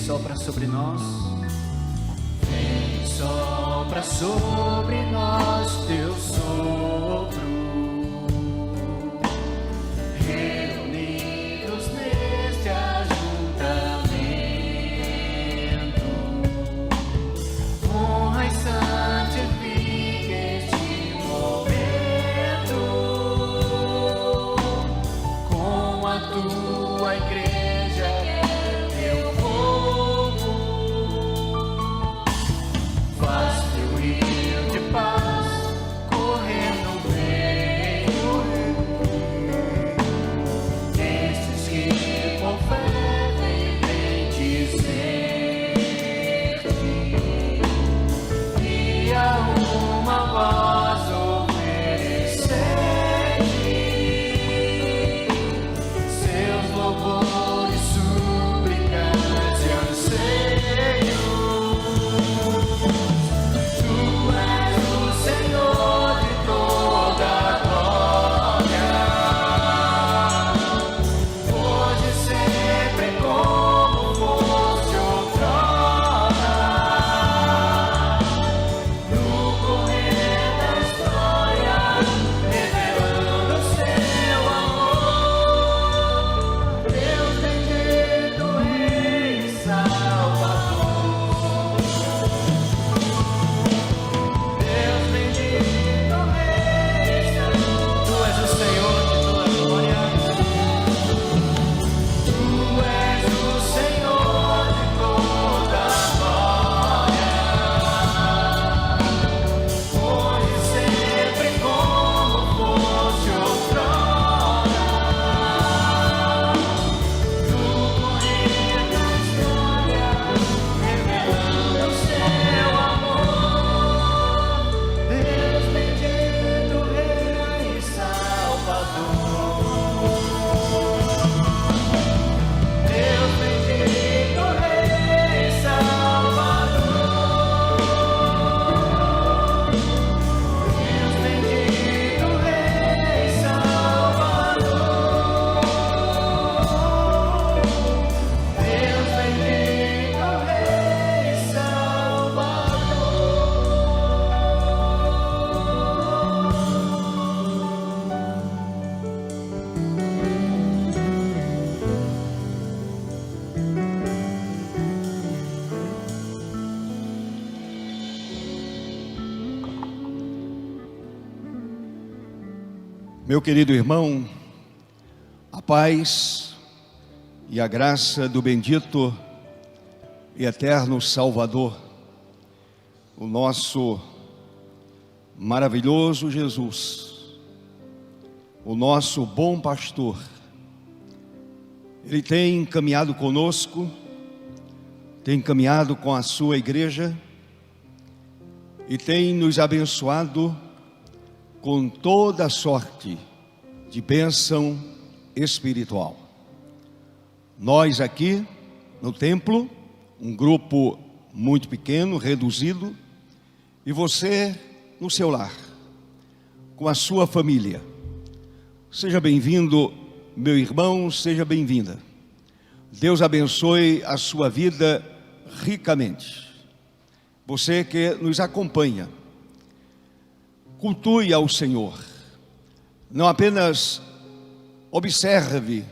sopra sobre nós. Vem, sopra sobre nós teu sopro. Reunidos neste ajuntamento, honra e santifica este momento com a tua igreja, teu povo. Faz teu rio de paz correr no meio destes que com fé vem bendizer-te, e a uma voz oferecer-te seus louvores, súplicas e anseios. Tu és o Senhor de toda a glória, hoje e sempre como foste outrora, no correr da história, revelando seu amor. Deus bendito, Rei e Salvador. Deus bendito, Rei e Salvador. Tu és o Senhor de toda glória. Tu és o Senhor de toda glória, hoje e sempre como foste outrora, no correr da história, revelando seu amor. Deus bendito, Rei e Salvador. Deus bendito, Rei e Salvador. Deus bendito, Rei e Salvador. Deus bendito, Rei e Meu querido irmão, a paz e a graça do bendito e eterno Salvador, o nosso maravilhoso Jesus, o nosso bom pastor. Ele tem caminhado conosco, tem caminhado com a sua igreja e tem nos abençoado com toda sorte de bênção espiritual. Nós aqui no templo, um grupo muito pequeno, reduzido, e você no seu lar, com a sua família. Seja bem-vindo, meu irmão, seja bem-vinda. Deus abençoe a sua vida ricamente. Você que nos acompanha, cultue ao Senhor, não apenas observe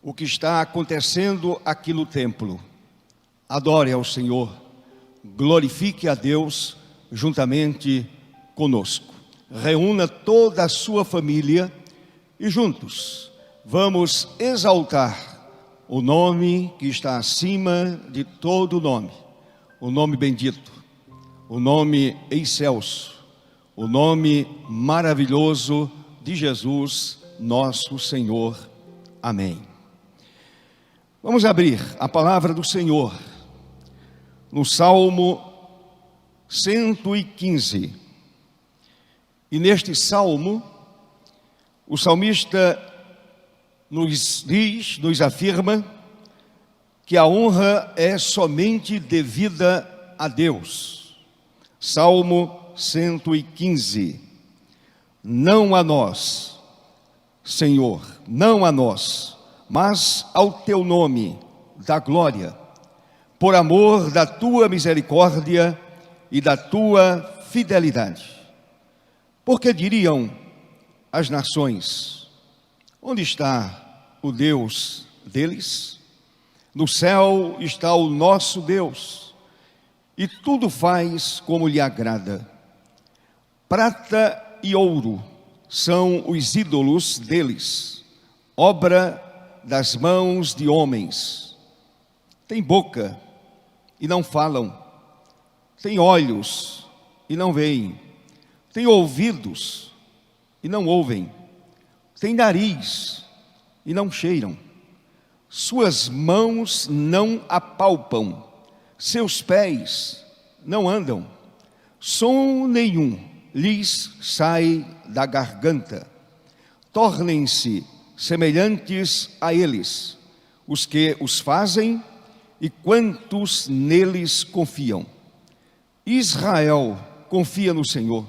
o que está acontecendo aqui no templo. Adore ao Senhor, glorifique a Deus juntamente conosco. Reúna toda a sua família e juntos vamos exaltar o nome que está acima de todo nome, o nome bendito, o nome excelso, o nome maravilhoso de Jesus, nosso Senhor. Amém. Vamos abrir a palavra do Senhor no Salmo 115. E neste salmo, o salmista nos diz, nos afirma que a honra é somente devida a Deus. Salmo 115. Não a nós, Senhor, não a nós, mas ao teu nome da glória, por amor da tua misericórdia e da tua fidelidade. Porque diriam as nações: onde está o Deus deles? No céu está o nosso Deus, e tudo faz como lhe agrada. Prata e ouro são os ídolos deles, obra das mãos de homens. Tem boca e não falam, tem olhos e não veem, tem ouvidos e não ouvem, tem nariz e não cheiram, suas mãos não apalpam, seus pés não andam, som nenhum lhes sai da garganta. Tornem-se semelhantes a eles, os que os fazem e quantos neles confiam. Israel confia no Senhor,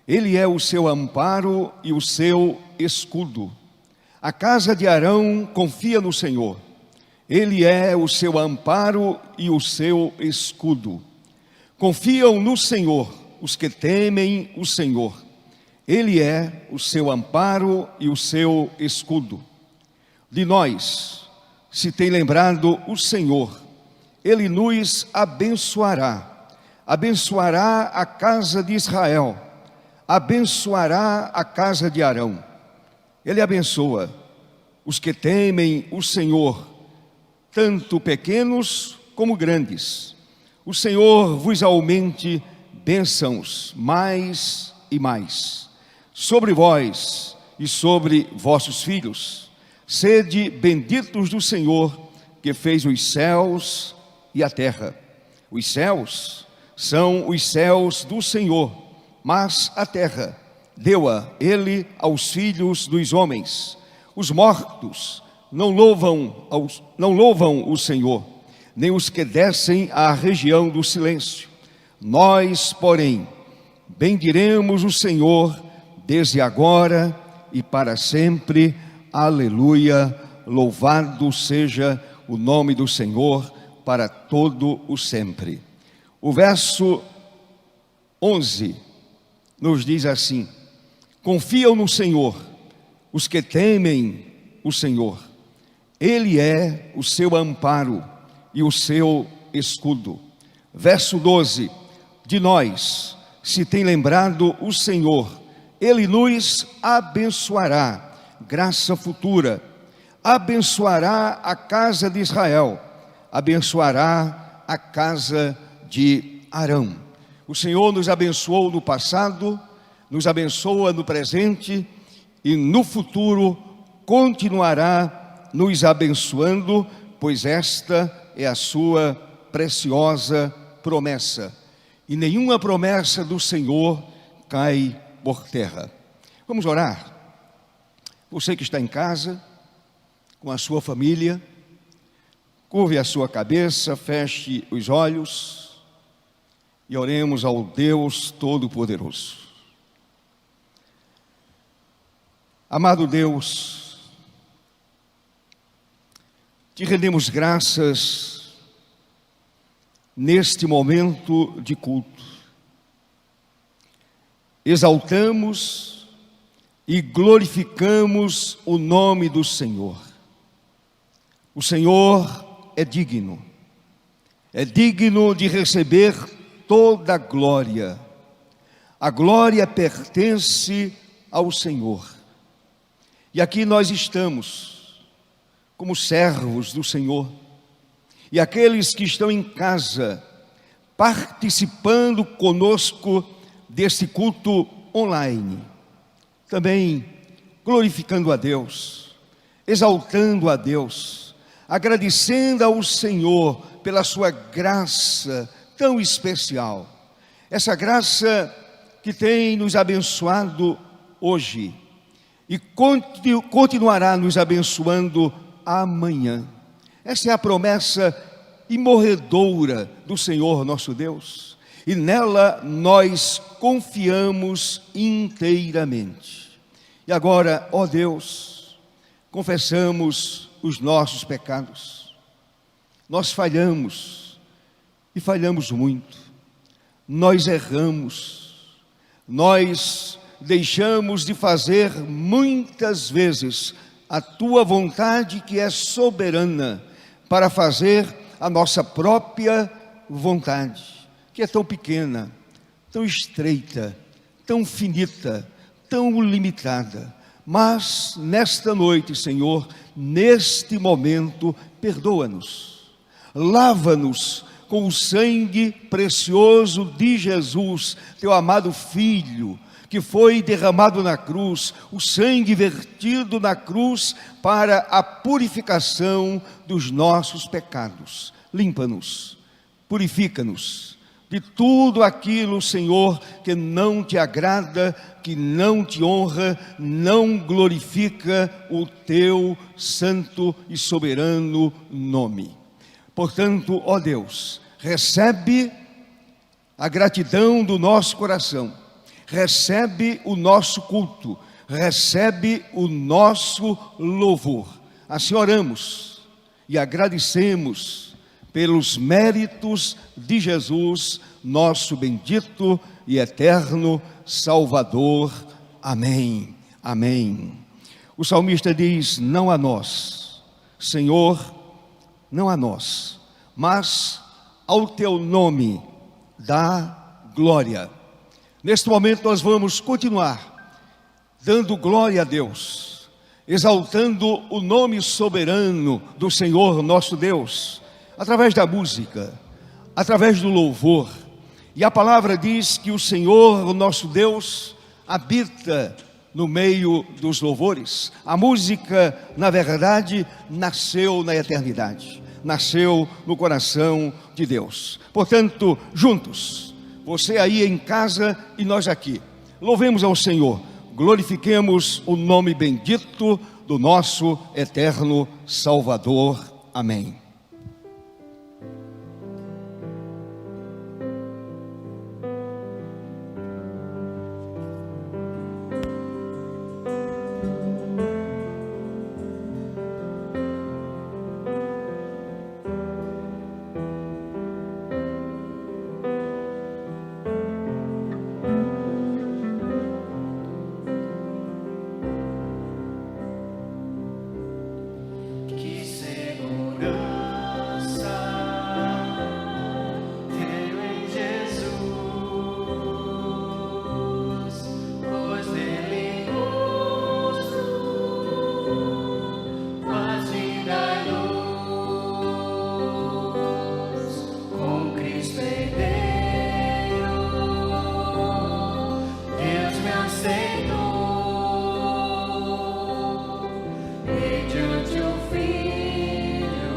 Ele é o seu amparo e o seu escudo. A casa de Arão confia no Senhor, Ele é o seu amparo e o seu escudo. Confiam no Senhor os que temem o Senhor, Ele é o seu amparo e o seu escudo. De nós se tem lembrado o Senhor, Ele nos abençoará, abençoará a casa de Israel, abençoará a casa de Arão. Ele abençoa os que temem o Senhor, tanto pequenos como grandes. O Senhor vos aumente bênçãos mais e mais, sobre vós e sobre vossos filhos. Sede benditos do Senhor, que fez os céus e a terra. Os céus são os céus do Senhor, mas a terra deu-a Ele aos filhos dos homens. Os mortos não louvam o Senhor, nem os que descem à região do silêncio. Nós, porém, bendiremos o Senhor desde agora e para sempre. Aleluia, louvado seja o nome do Senhor para todo o sempre. O verso 11 nos diz assim: confiam no Senhor os que temem o Senhor, Ele é o seu amparo e o seu escudo. Verso 12: de nós se tem lembrado o Senhor, Ele nos abençoará, graça futura, abençoará a casa de Israel, abençoará a casa de Arão. O Senhor nos abençoou no passado, nos abençoa no presente e no futuro continuará nos abençoando, pois esta é a sua preciosa promessa. E nenhuma promessa do Senhor cai por terra. Vamos orar. Você que está em casa, com a sua família, curve a sua cabeça, feche os olhos e oremos ao Deus Todo-Poderoso. Amado Deus, te rendemos graças neste momento de culto. Exaltamos e glorificamos o nome do Senhor. O Senhor é digno de receber toda a glória. A glória pertence ao Senhor. E aqui nós estamos como servos do Senhor. E aqueles que estão em casa, participando conosco desse culto online, também glorificando a Deus, exaltando a Deus, agradecendo ao Senhor pela sua graça tão especial, essa graça que tem nos abençoado hoje e continuará nos abençoando amanhã. Essa é a promessa imorredoura do Senhor nosso Deus, e nela nós confiamos inteiramente. E agora, ó Deus, confessamos os nossos pecados. Nós falhamos e falhamos muito. Nós erramos, nós deixamos de fazer muitas vezes a tua vontade, que é soberana, para fazer a nossa própria vontade, que é tão pequena, tão estreita, tão finita, tão limitada. Mas nesta noite, Senhor, neste momento, perdoa-nos, lava-nos com o sangue precioso de Jesus, teu amado Filho, que foi derramado na cruz, o sangue vertido na cruz para a purificação dos nossos pecados. Limpa-nos, purifica-nos de tudo aquilo, Senhor, que não te agrada, que não te honra, não glorifica o teu santo e soberano nome. Portanto, ó Deus, recebe a gratidão do nosso coração, recebe o nosso culto, recebe o nosso louvor. Assim oramos e agradecemos pelos méritos de Jesus, nosso bendito e eterno Salvador. Amém, amém. O salmista diz: não a nós, Senhor, não a nós, mas ao teu nome dá glória. Neste momento nós vamos continuar dando glória a Deus, exaltando o nome soberano do Senhor nosso Deus, através da música, através do louvor. E a palavra diz que o Senhor, o nosso Deus, habita no meio dos louvores. A música, na verdade, nasceu na eternidade, nasceu no coração de Deus. Portanto, juntos, você aí em casa e nós aqui, louvemos ao Senhor, glorifiquemos o nome bendito do nosso eterno Salvador. Amém. Que segurança tenho em Jesus, pois nele gozo, paz, vida e luz. Com Cristo herdeiro, Deus me aceitou. Mediante o Filho,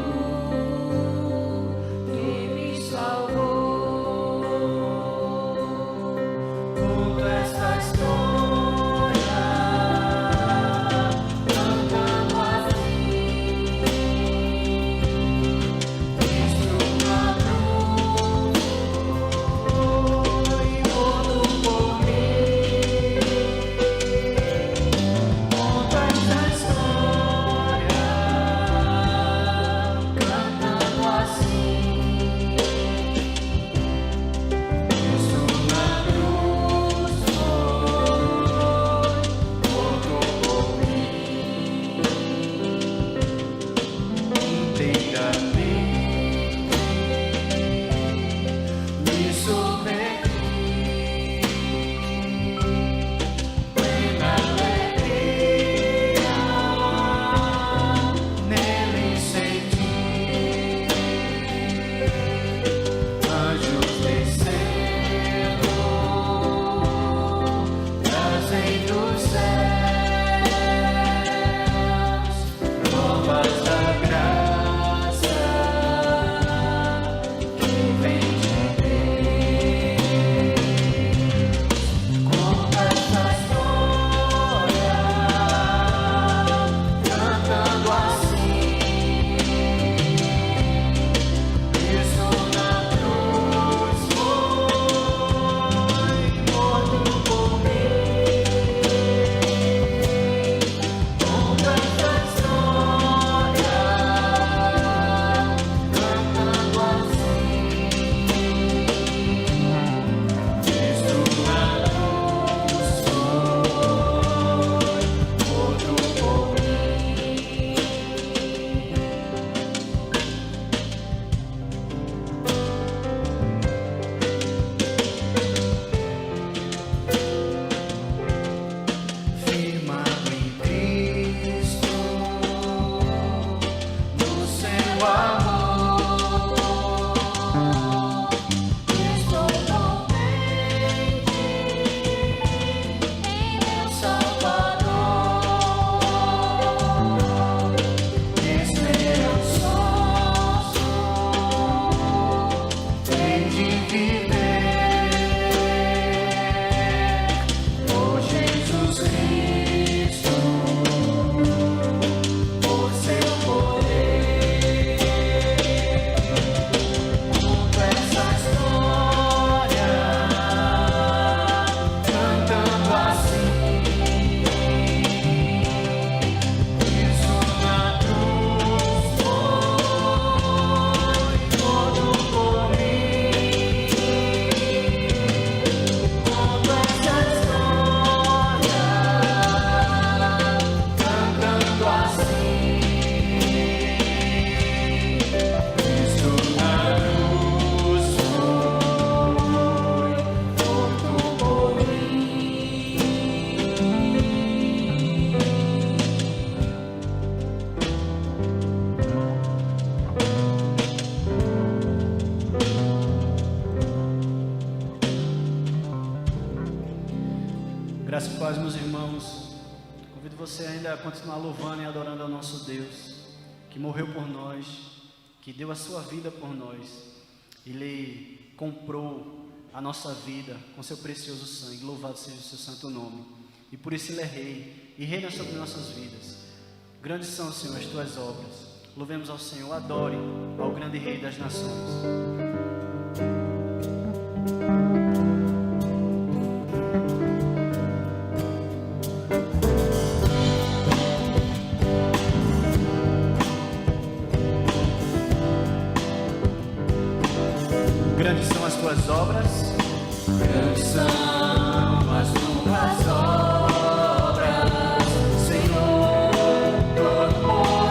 paz, meus irmãos. Convido você ainda a continuar louvando e adorando ao nosso Deus, que morreu por nós, que deu a sua vida por nós. Ele comprou a nossa vida com seu precioso sangue. Louvado seja o seu santo nome. E por isso Ele é Rei e reina sobre nossas vidas. Grandes são, Senhor, as tuas obras. Louvemos ao Senhor, adore ao grande Rei das nações. Grandes são as tuas obras. Grandes são as tuas obras, Senhor Todo-Poderoso.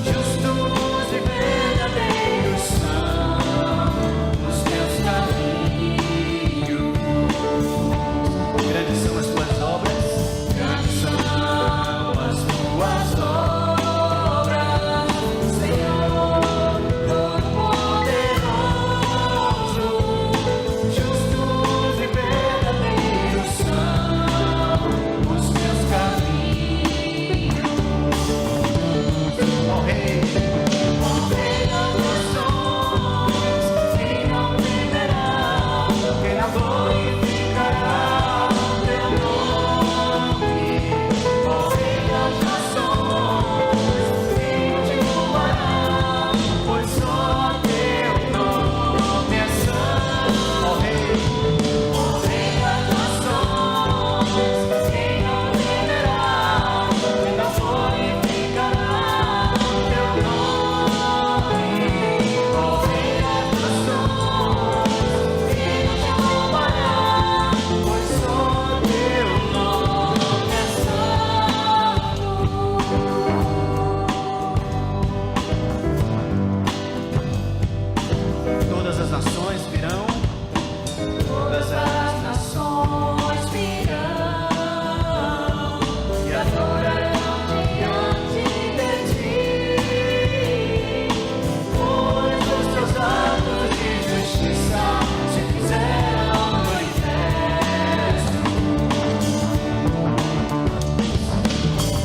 Justos e verdadeiros são os teus caminhos. Grandes são as tuas obras. Grandes são as tuas obras, Senhor Todo-Poderoso. Justos e verdadeiros são os teus caminhos. Ó Rei, Ó Rei das nações, quem não temerá, quem não glorificará teu nome. Ó Rei das nações, quem te louvará, pois só teu nome é santo. ó Rei, Ó Rei das nações, quem não temerá, quem não glorificará teu nome. Ó Rei das nações, quem te louvará, pois só teu nome é santo. todas as nações virão. Todas as nações virão e adorarão diante de ti, pois os teus atos de justiça se fizeram manifestos.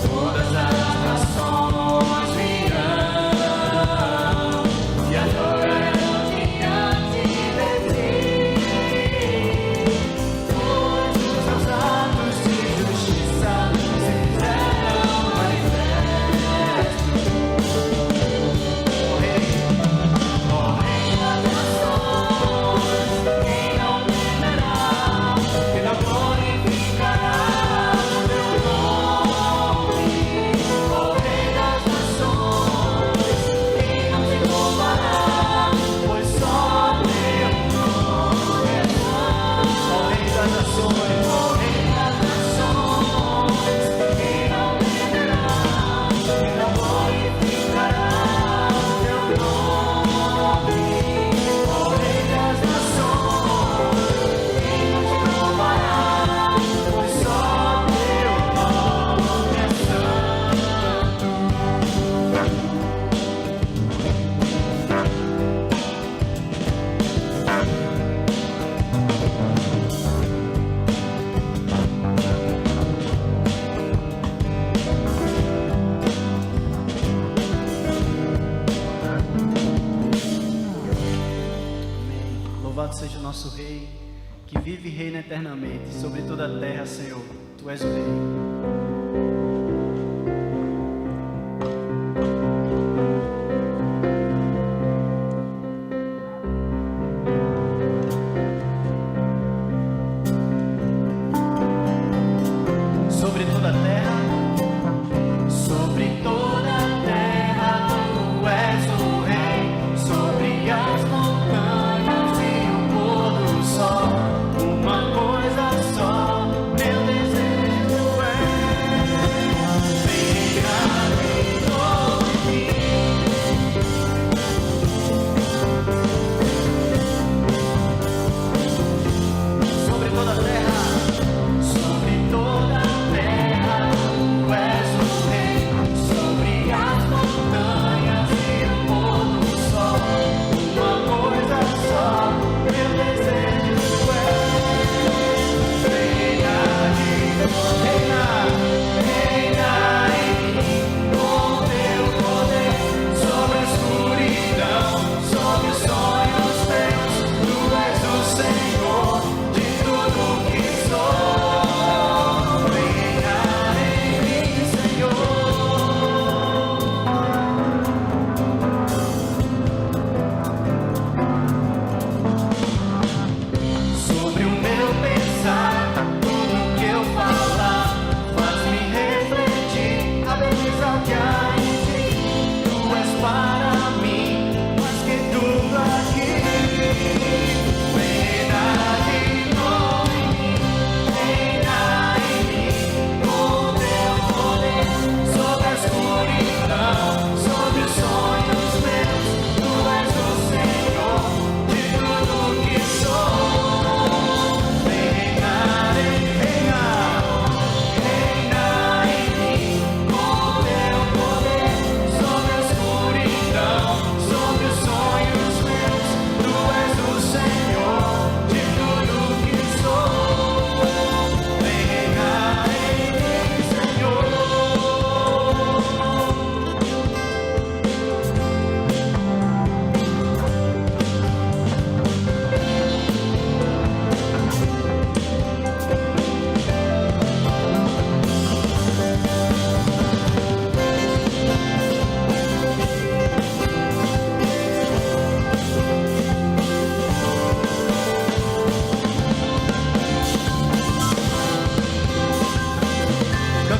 Todas as nações virão e adorarão diante de ti, pois os teus atos de justiça se fizeram manifestos. Ó Rei das nações, quem não temerá, quem não glorificará teu nome. Ó Rei das nações, quem não te louvará, pois só teu nome é santo. Ó Rei das nações, Ó Rei das nações, quem não temerá, quem não glorificará teu nome. Ó Rei das nações, quem não te louvará, pois só teu nome é santo. amém. Louvado seja o nosso Rei, que vive e reina eternamente sobre toda a terra, Senhor. Tu és o Rei. Sobre toda a terra, Sobre toda a terra tu és o Rei, sobre as montanhas e o pôr do sol, uma coisa só, meu desejo é sobre toda a terra, sobre toda a terra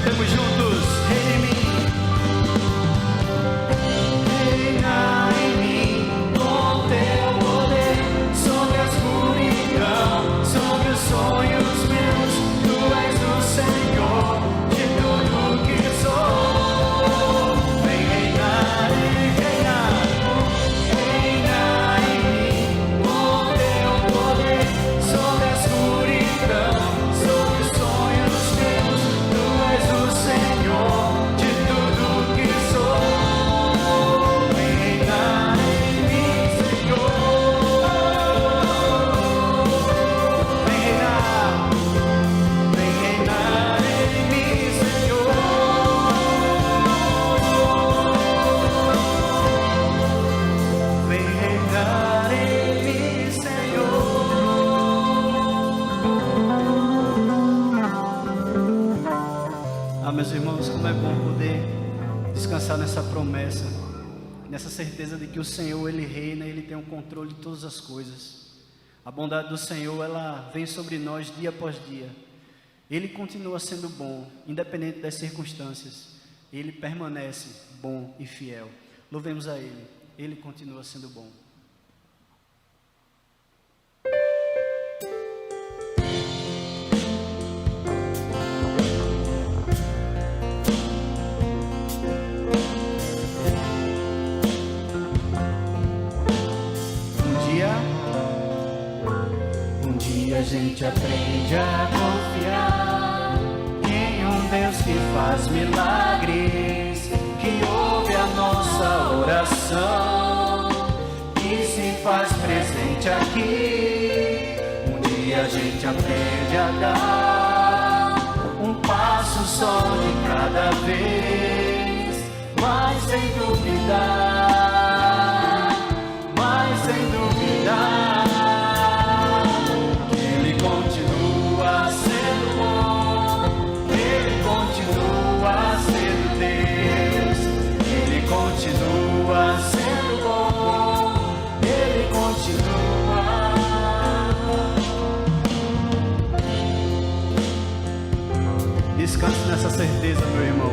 Cantemos juntos, reina em mim. Reina em mim, com teu poder, sobre a escuridão, sobre os sonhos meus. Tu és o Senhor de tudo que sou. Vem reinar e reinar. Reina em mim, com teu poder, sobre a escuridão, sobre os sonhos meus. Tu és o Senhor de tudo que sou. Vem reinar em mim, Senhor. Vem reinar em mim, Senhor. Vem reinar em mim, Senhor. Ah, meus irmãos, como é bom poder descansar nessa promessa, nessa certeza de que o Senhor, Ele reina, Ele tem o controle de todas as coisas. A bondade do Senhor, ela vem sobre nós dia após dia. Ele continua sendo bom, independente das circunstâncias. Ele permanece bom e fiel. Louvemos a Ele. Ele continua sendo bom. Um dia a gente aprende a confiar em um Deus que faz milagres, que ouve a nossa oração e se faz presente aqui. Um dia a gente aprende a dar um passo só de cada vez, mas sem duvidar, mas sem duvidar. Continua sendo bom, Ele continua. Descanse nessa certeza, meu irmão.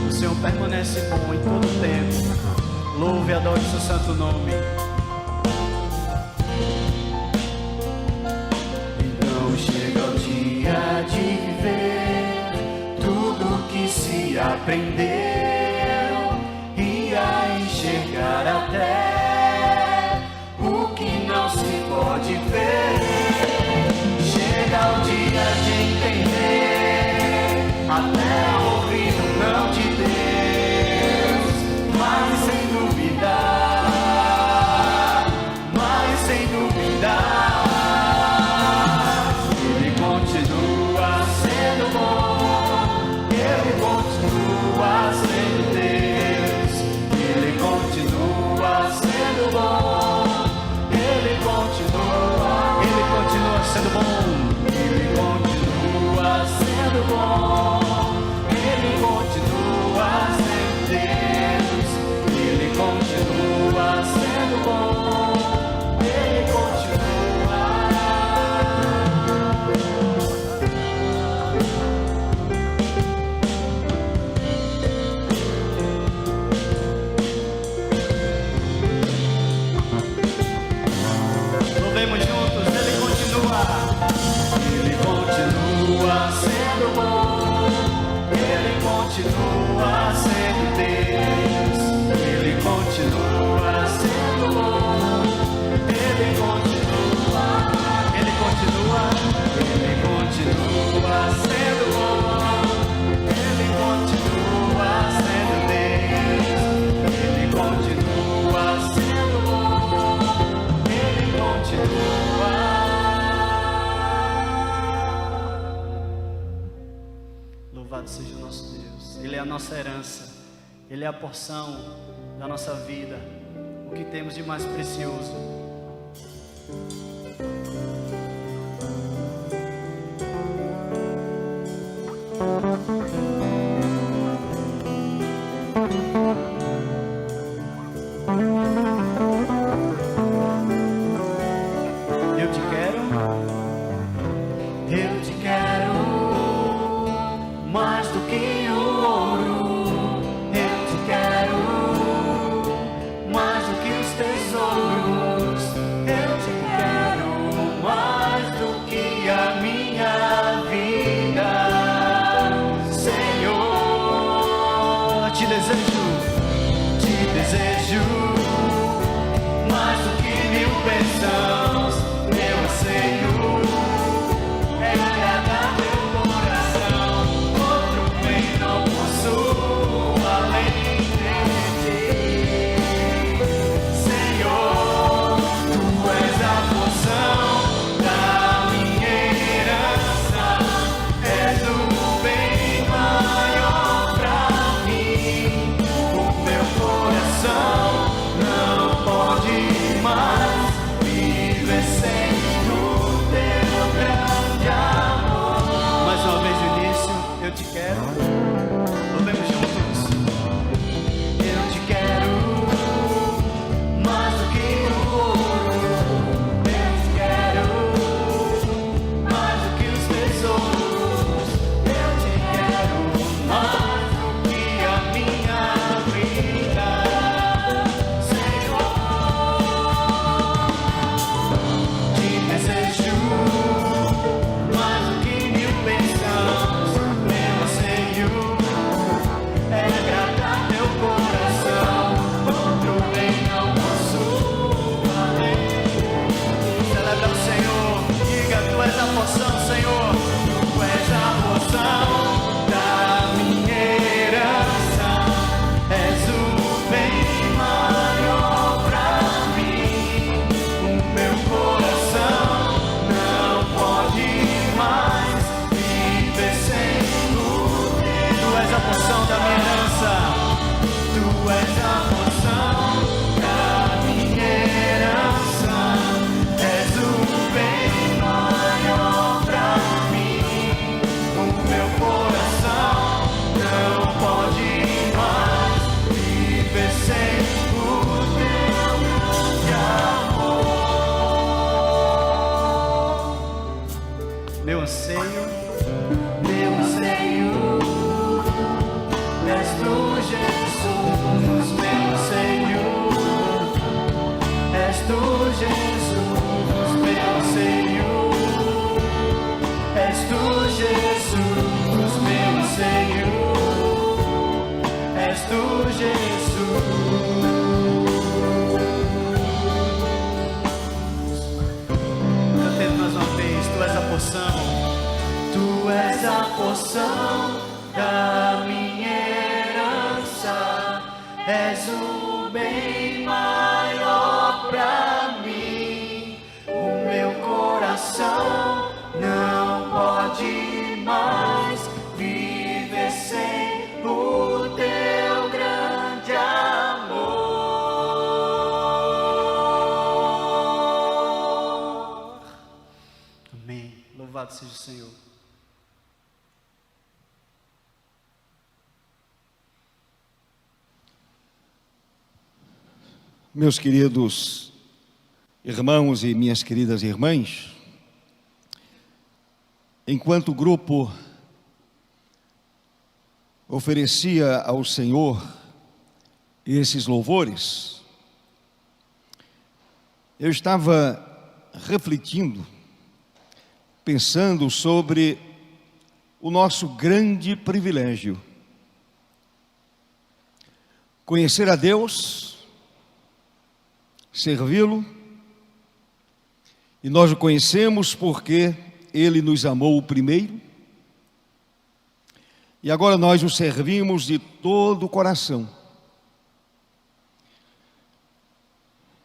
O Senhor permanece bom em todo o tempo. Louve e adore o seu santo nome. Então chega o dia de viver tudo que se aprendeu, a enxergar até o que não se pode ver. Chega o dia de entender, até ouvir o não de Deus, mas sem duvidar, mas sem duvidar. Ele continua sendo bom, Ele continua sendo Deus. Ele continua sendo bom, Ele continua sendo bom, Ele continua sendo bom, Ele continua sendo Deus, Ele continua sendo bom, Ele continua. Louvemos juntos, Ele continua. Ele continua sendo bom, Ele continua sendo Deus, Ele continua sendo bom, Ele continua, Ele continua, Ele continua sendo bom, Ele continua sendo Deus, Ele continua sendo bom, Ele continua. Louvado seja o nosso Deus. Ele é a nossa herança, Ele é a porção da nossa vida, o que temos de mais precioso. Eu te quero mais do que te desejo mais do que 1000 bênçãos. Meu anseio é agradar meu coração. Outro bem não posso além de ti. Senhor, tu és a porção da minha herança. És o bem maior pra mim. O meu coração não pode mais viver sem o teu grande amor. Mais uma vez no início, eu te quero. Louvemos juntos. Eu te quero mais do que o ouro. Eu te quero mais do que os tesouros. Eu te quero mais do que a minha vida. Senhor, te desejo mais do que 1000 bênçãos. Meu anseio é agradar teu coração. Outro bem não posso além. Celebra o Senhor, diga: tu és a porção, Senhor. Tu és a porção da minha herança. És o bem maior pra mim. O meu coração não pode mais viver sem o teu. Tu és a porção da minha herança. Tu és a porção da minha herança. És o bem maior pra mim. O meu coração não pode mais viver sem o teu grande amor. Meu anseio és tu, Jesus. Meu anseio és tu, Jesus. Meu anseio és tu, Jesus. Meu anseio és tu, Jesus. Cantemos mais uma vez. Tu és a porção. Tu és a porção da minha herança. És o bem maior pra mim. O meu coração não pode mais viver sem o teu grande amor. Amém. Louvado seja o Senhor. Meus queridos irmãos e minhas queridas irmãs, enquanto o grupo oferecia ao Senhor esses louvores, eu estava refletindo, pensando sobre o nosso grande privilégio: conhecer a Deus, servi-lo, e nós o conhecemos porque Ele nos amou o primeiro, e agora nós o servimos de todo o coração.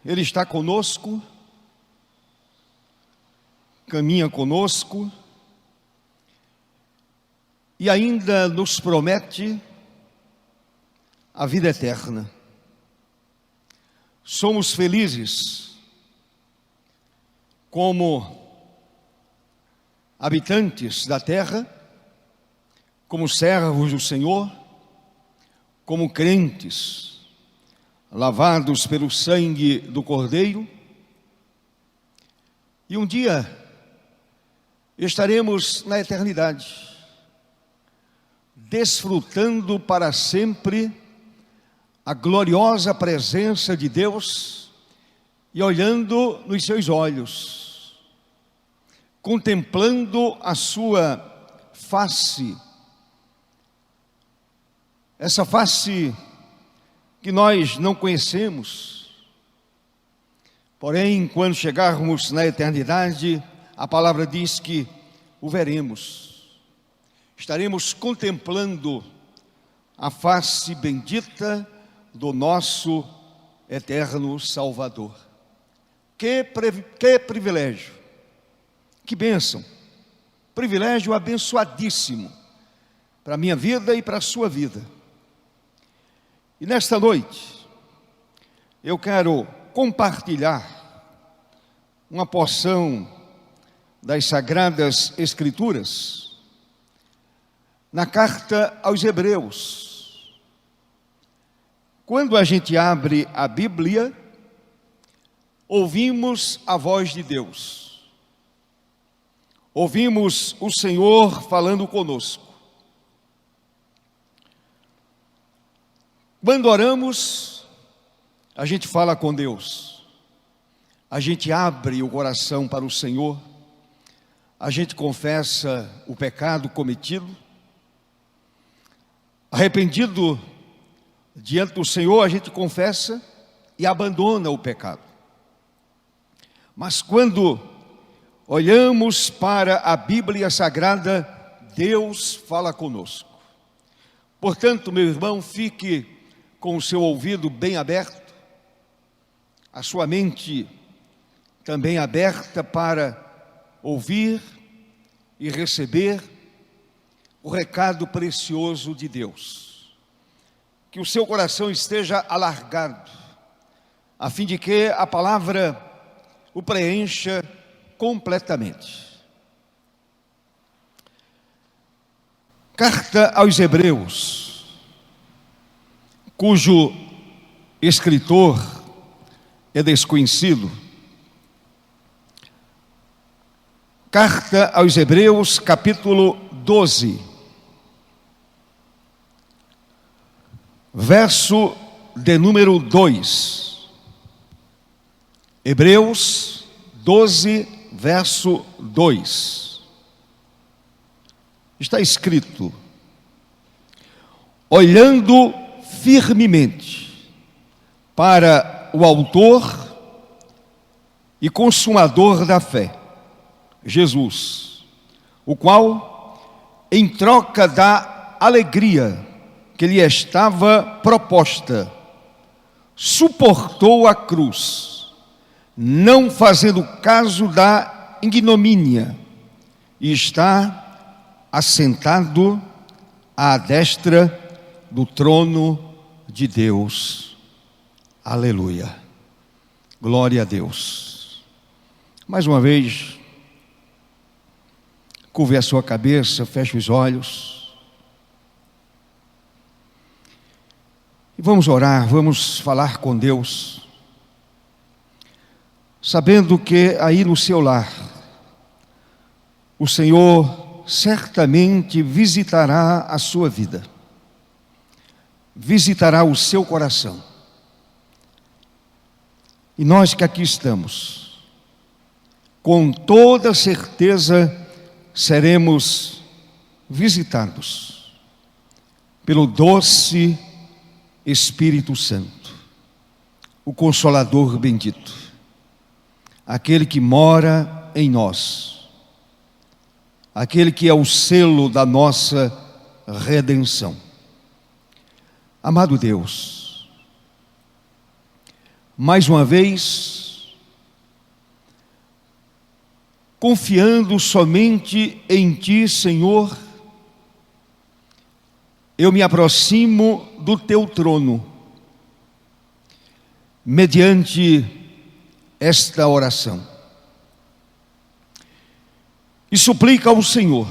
Ele está conosco, caminha conosco, e ainda nos promete a vida eterna. Somos felizes como habitantes da terra, como servos do Senhor, como crentes, lavados pelo sangue do Cordeiro, e um dia estaremos na eternidade, desfrutando para sempre a gloriosa presença de Deus e olhando nos seus olhos, contemplando a sua face essa face que nós não conhecemos, porém, quando chegarmos na eternidade, a palavra diz que o veremos. Estaremos contemplando a face bendita do nosso eterno Salvador. Que privilégio, que bênção, privilégio abençoadíssimo para a minha vida e para a sua vida. E nesta noite, eu quero compartilhar uma porção das Sagradas Escrituras na carta aos Hebreus. Quando a gente abre a Bíblia, ouvimos a voz de Deus, ouvimos o Senhor falando conosco. Quando oramos, a gente fala com Deus, a gente abre o coração para o Senhor, a gente confessa o pecado cometido, arrependido diante do Senhor, a gente confessa e abandona o pecado. Mas quando olhamos para a Bíblia Sagrada, Deus fala conosco. Portanto, meu irmão, fique com o seu ouvido bem aberto, a sua mente também aberta para ouvir e receber o recado precioso de Deus. Que o seu coração esteja alargado, a fim de que a palavra o preencha completamente. Carta aos Hebreus, cujo escritor é desconhecido. Carta aos Hebreus, capítulo 12, verso de número 2. Hebreus 12, verso 2. Está escrito: olhando firmemente para o autor e consumador da fé, Jesus, o qual, em troca da alegria que lhe estava proposta, suportou a cruz, não fazendo caso da ignomínia, e está assentado à destra do trono de Deus. Aleluia. Glória a Deus. Mais uma vez, curve a sua cabeça, feche os olhos. E vamos orar, vamos falar com Deus, sabendo que aí no seu lar, o Senhor certamente visitará a sua vida, visitará o seu coração. E nós que aqui estamos, com toda certeza, seremos visitados pelo doce Espírito Santo, o Consolador bendito, aquele que mora em nós, aquele que é o selo da nossa redenção. Amado Deus, mais uma vez, confiando somente em Ti, Senhor, eu me aproximo do Teu trono, mediante esta oração, e suplico ao Senhor,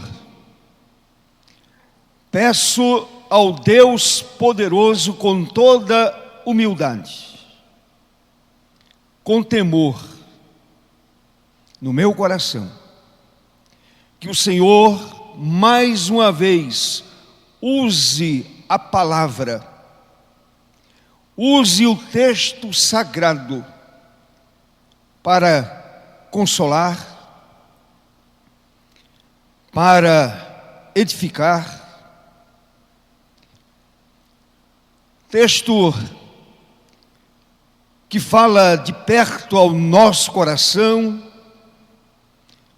peço ao Deus poderoso com toda humildade, com temor no meu coração, que o Senhor mais uma vez use a palavra, use o texto sagrado para consolar, para edificar Texto que fala de perto ao nosso coração,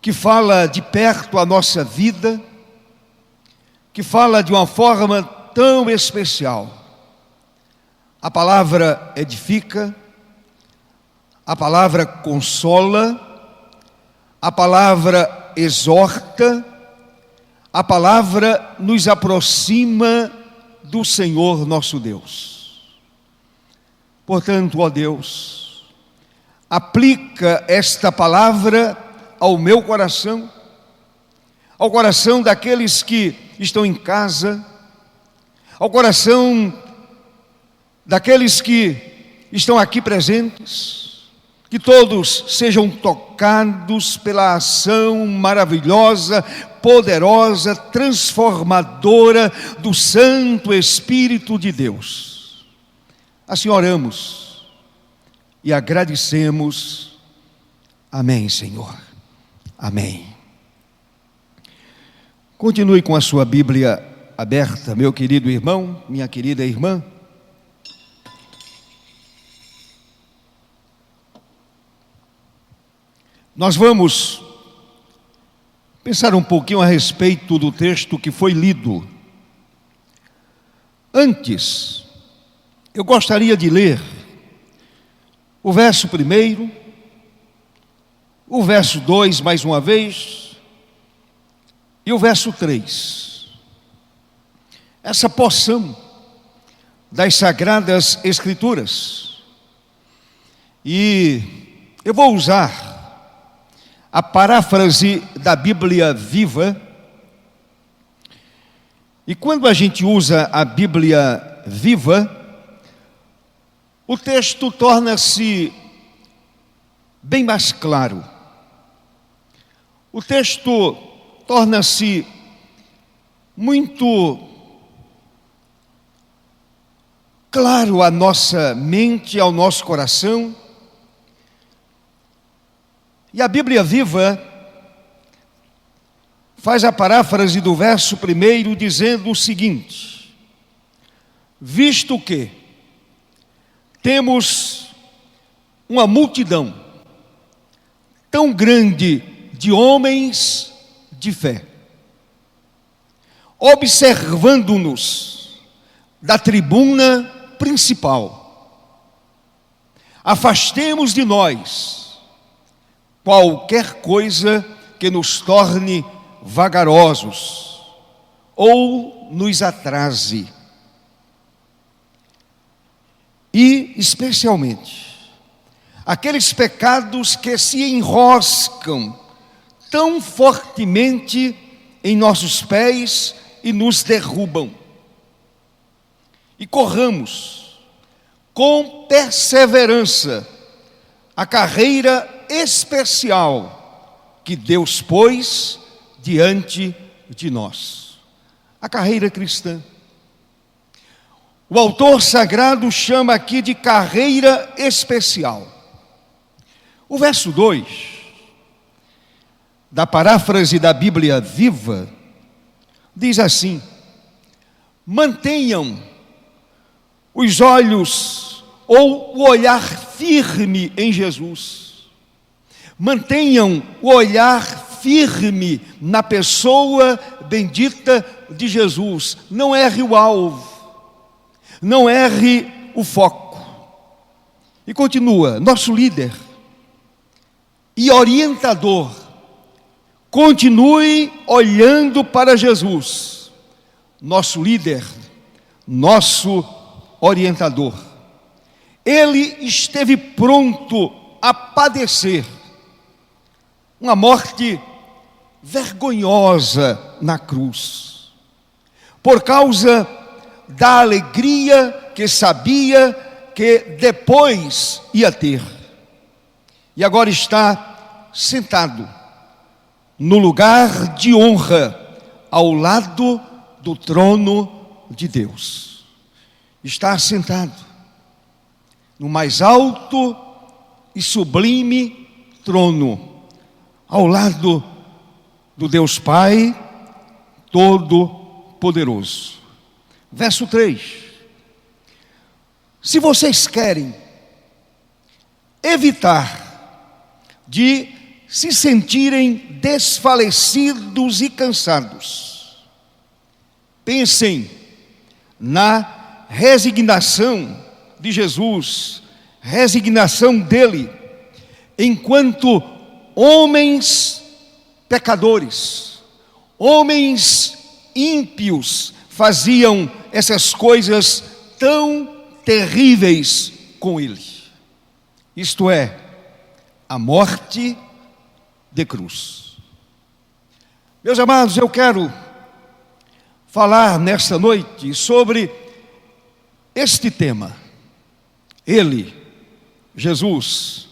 que fala de perto à nossa vida, que fala de uma forma tão especial. A palavra edifica, a palavra consola, a palavra exorta, a palavra nos aproxima do Senhor nosso Deus. Portanto, ó Deus, aplica esta palavra ao meu coração, ao coração daqueles que estão em casa, ao coração daqueles que estão aqui presentes, que todos sejam tocados pela ação maravilhosa, poderosa, transformadora do Santo Espírito de Deus. Assim oramos e agradecemos. Amém, Senhor. Amém. Continue com a sua Bíblia aberta, meu querido irmão, minha querida irmã. Nós vamos pensar um pouquinho a respeito do texto que foi lido. Antes, eu gostaria de ler o verso 1, o verso 2 mais uma vez, e o verso 3. Essa porção das Sagradas Escrituras. E eu vou usar a paráfrase da Bíblia Viva. E quando a gente usa a Bíblia Viva, o texto torna-se bem mais claro. O texto torna-se muito claro à nossa mente, ao nosso coração. E a Bíblia Viva faz a paráfrase do verso 1 dizendo o seguinte: visto que temos uma multidão tão grande de homens de fé, observando-nos da tribuna principal, afastemos de nós qualquer coisa que nos torne vagarosos ou nos atrase. E, especialmente, aqueles pecados que se enroscam tão fortemente em nossos pés e nos derrubam. E corramos com perseverança a carreira especial que Deus pôs diante de nós. A carreira cristã. O autor sagrado chama aqui de carreira especial. O verso 2 da paráfrase da Bíblia Viva diz assim: mantenham os olhos ou o olhar firme em Jesus. Mantenham o olhar firme na pessoa bendita de Jesus. Não erre o alvo. Não erre o foco. E continua, nosso líder e orientador, continue olhando para Jesus, nosso líder, nosso orientador. Ele esteve pronto a padecer uma morte vergonhosa na cruz, por causa da alegria que sabia que depois ia ter. E agora está sentado no lugar de honra, ao lado do trono de Deus. Está sentado no mais alto e sublime trono, ao lado do Deus Pai Todo-Poderoso. Verso 3: Se vocês querem evitar de se sentirem desfalecidos e cansados, pensem na resignação de Jesus, resignação dele, enquanto homens pecadores, homens ímpios faziam essas coisas tão terríveis com ele. Isto é, a morte de cruz. Meus amados, eu quero falar nesta noite sobre este tema. Ele, Jesus,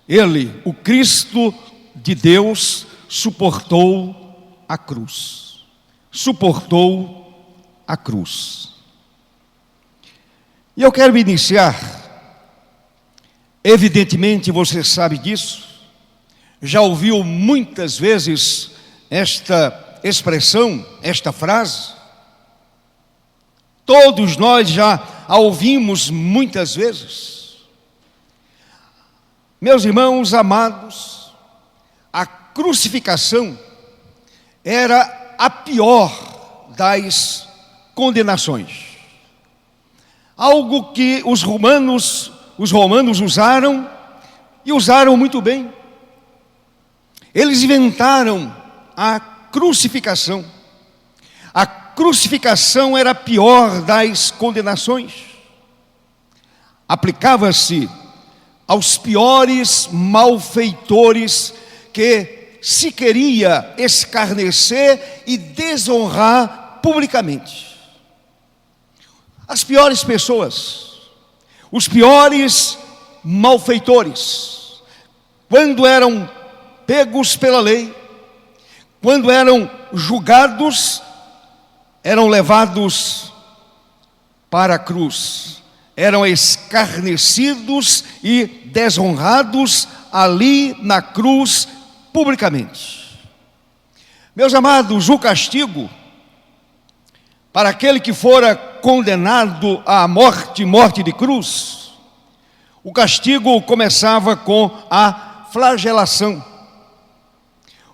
ele, o Cristo de Deus, suportou a cruz. Suportou a cruz. E eu quero iniciar, evidentemente você sabe disso, já ouviu muitas vezes esta expressão, esta frase. Todos nós já a ouvimos muitas vezes. Meus irmãos amados, a crucificação era a pior das condenações. Algo que os romanos usaram e usaram muito bem. Eles inventaram a crucificação. A crucificação era a pior das condenações. Aplicava-se aos piores malfeitores que se queria escarnecer e desonrar publicamente. As piores pessoas, os piores malfeitores, quando eram pegos pela lei, quando eram julgados, eram levados para a cruz, eram escarnecidos e desonrados ali na cruz publicamente. Meus amados, o castigo para aquele que fora condenado à morte de cruz, o castigo começava com a flagelação.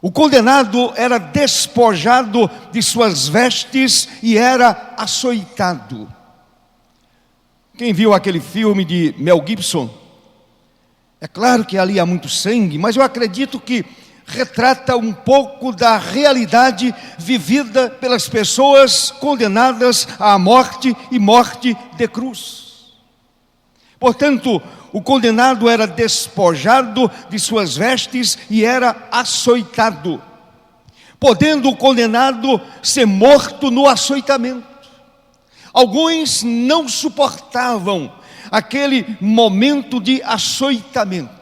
O condenado era despojado de suas vestes e era açoitado. Quem viu aquele filme de Mel Gibson? É claro que ali há muito sangue, mas eu acredito que retrata um pouco da realidade vivida pelas pessoas condenadas à morte e morte de cruz. Portanto, o condenado era despojado de suas vestes e era açoitado, podendo o condenado ser morto no açoitamento. Alguns não suportavam aquele momento de açoitamento.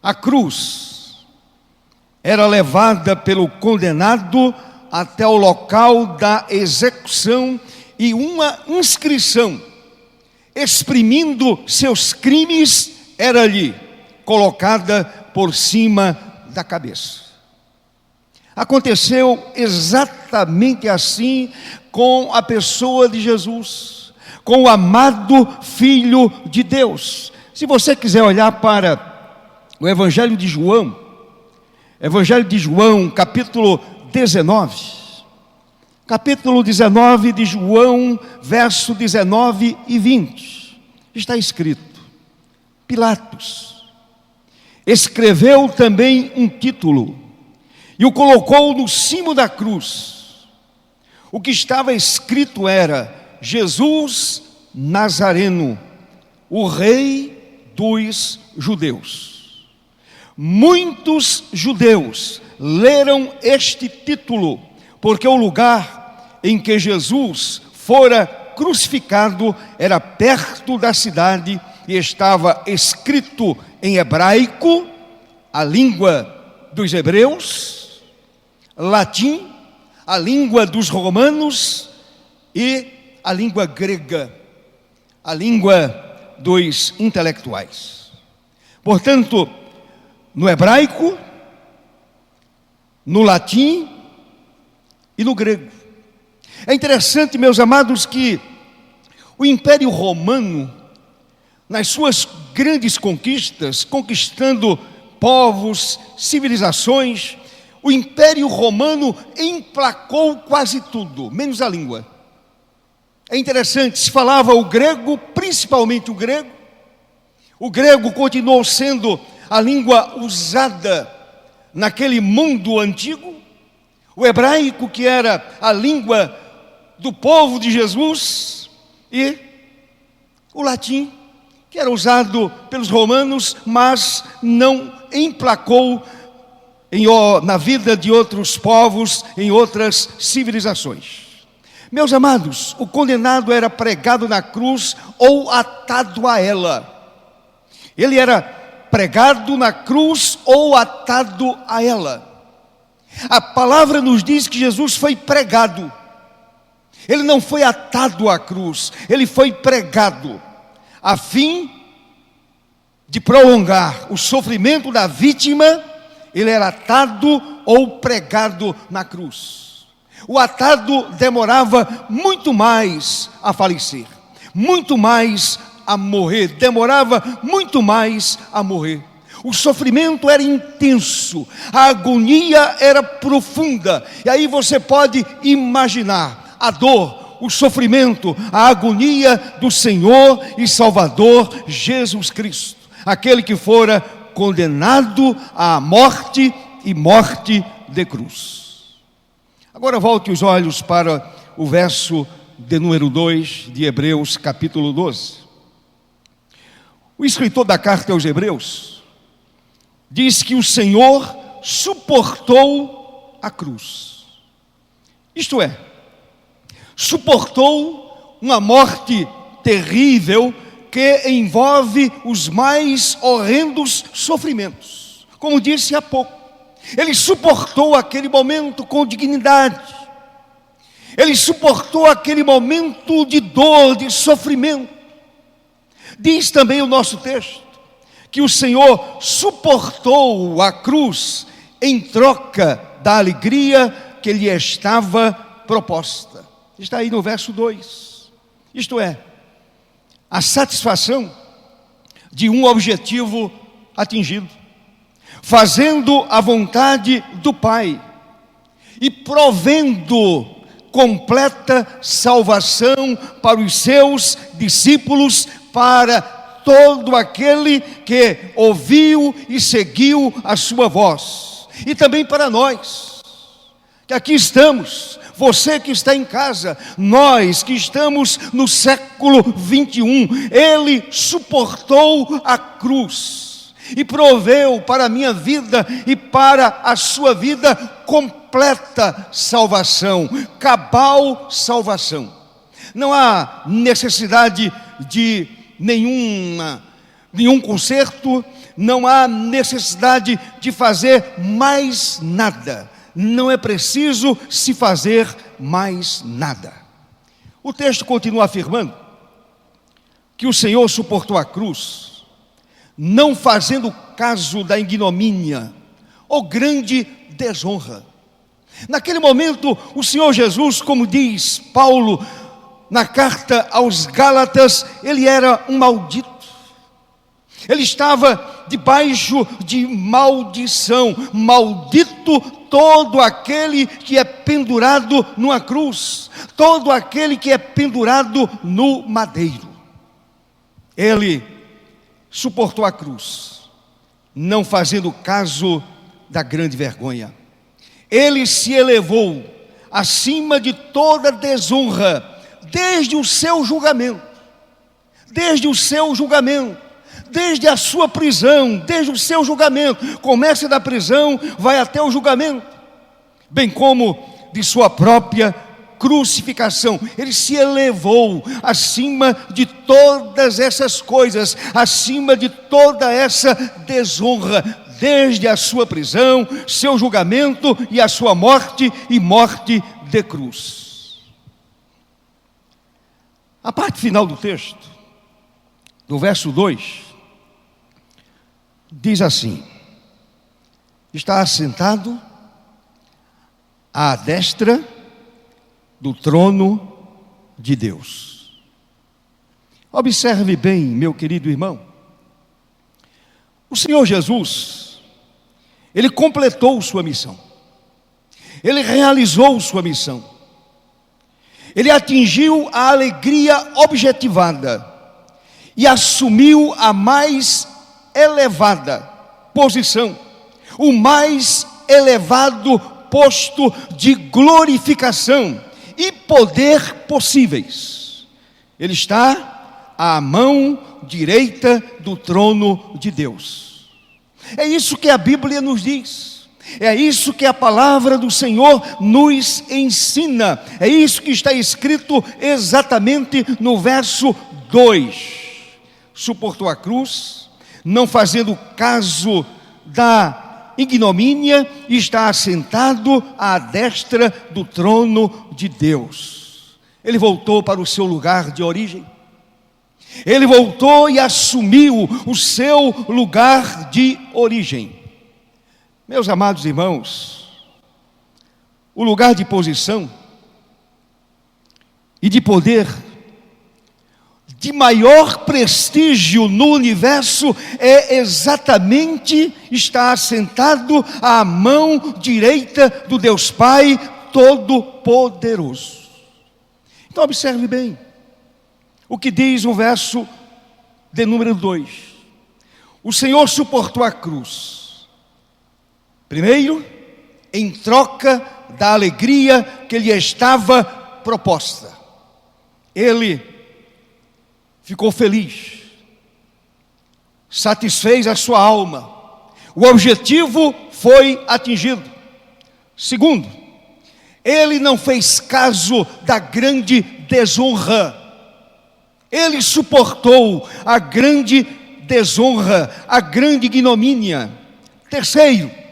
A cruz era levada pelo condenado até o local da execução e uma inscrição exprimindo seus crimes era ali colocada por cima da cabeça. Aconteceu exatamente assim com a pessoa de Jesus, com o amado Filho de Deus. Se você quiser olhar para o Evangelho de João, capítulo 19. Capítulo 19 de João, verso 19 e 20. Está escrito: Pilatos escreveu também um título e o colocou no cimo da cruz. O que estava escrito era: Jesus Nazareno, o Rei dos Judeus. Muitos judeus leram este título, porque o lugar em que Jesus fora crucificado era perto da cidade e estava escrito em hebraico, a língua dos hebreus, latim, a língua dos romanos e a língua grega, a língua dos intelectuais. Portanto, no hebraico, no latim e no grego. É interessante, meus amados, que O Império Romano, nas suas grandes conquistas, conquistando povos, civilizações, o Império Romano emplacou quase tudo, menos a língua. É interessante, se falava o grego, principalmente o grego. O grego continuou sendo a língua usada naquele mundo antigo. O hebraico, que era a língua do povo de Jesus, e o latim, que era usado pelos romanos, mas não emplacou na vida de outros povos, em outras civilizações. Meus amados, o condenado era pregado na cruz ou atado a ela. Ele era pregado na cruz ou atado a ela. A palavra nos diz que Jesus foi pregado. Ele não foi atado à cruz, ele foi pregado, a fim de prolongar o sofrimento da vítima. Ele era atado ou pregado na cruz. O atado demorava muito mais a falecer, muito mais a morrer, demorava muito mais a morrer. O sofrimento era intenso, a agonia era profunda. E aí você pode imaginar a dor, o sofrimento, a agonia do Senhor e Salvador Jesus Cristo, aquele que fora condenado à morte e morte de cruz. Agora volte os olhos para o verso de número 2 de Hebreus capítulo 12. O escritor da carta aos Hebreus diz que o Senhor suportou a cruz. Isto é, suportou uma morte terrível que envolve os mais horrendos sofrimentos. Como disse há pouco, ele suportou aquele momento com dignidade. Ele suportou aquele momento de dor, de sofrimento. Diz também o nosso texto que o Senhor suportou a cruz em troca da alegria que lhe estava proposta. Está aí no verso 2. Isto é, a satisfação de um objetivo atingido, fazendo a vontade do Pai e provendo completa salvação para os seus discípulos, para todo aquele que ouviu e seguiu a sua voz, e também para nós, que aqui estamos, você que está em casa, nós que estamos no século 21, Ele suportou a cruz e proveu para a minha vida e para a sua vida completa salvação, cabal salvação. Não há necessidade de nenhum conserto, não há necessidade de fazer mais nada. Não é preciso se fazer mais nada. O texto continua afirmando que o Senhor suportou a cruz, não fazendo caso da ignomínia ou grande desonra. Naquele momento, o Senhor Jesus, como diz Paulo na carta aos Gálatas, ele era um maldito. Ele estava debaixo de maldição. Maldito todo aquele que é pendurado numa cruz, todo aquele que é pendurado no madeiro. Ele suportou a cruz, não fazendo caso da grande vergonha. Ele se elevou acima de toda desonra, desde o seu julgamento, desde a sua prisão, desde o seu julgamento, começa da prisão, vai até o julgamento, bem como de sua própria crucificação. Ele se elevou acima de todas essas coisas, acima de toda essa desonra, desde a sua prisão, seu julgamento e a sua morte e morte de cruz. A parte final do texto, do verso 2, diz assim: está assentado à destra do trono de Deus. Observe bem, meu querido irmão. O Senhor Jesus, Ele completou sua missão. Ele realizou sua missão. Ele atingiu a alegria objetivada e assumiu a mais elevada posição, o mais elevado posto de glorificação e poder possíveis. Ele está à mão direita do trono de Deus. É isso que a Bíblia nos diz. É isso que a palavra do Senhor nos ensina. É isso que está escrito exatamente no verso 2. Suportou a cruz, não fazendo caso da ignomínia, e está assentado à destra do trono de Deus. Ele voltou para o seu lugar de origem. Ele voltou e assumiu o seu lugar de origem. Meus amados irmãos, o lugar de posição e de poder, de maior prestígio no universo, é exatamente estar assentado à mão direita do Deus Pai Todo-Poderoso. Então observe bem o que diz o verso de número 2. O Senhor suportou a cruz. Primeiro, em troca da alegria que lhe estava proposta. Ele ficou feliz, satisfez a sua alma. O objetivo foi atingido. Segundo, ele não fez caso da grande desonra. Ele suportou a grande desonra, a grande ignomínia. Terceiro,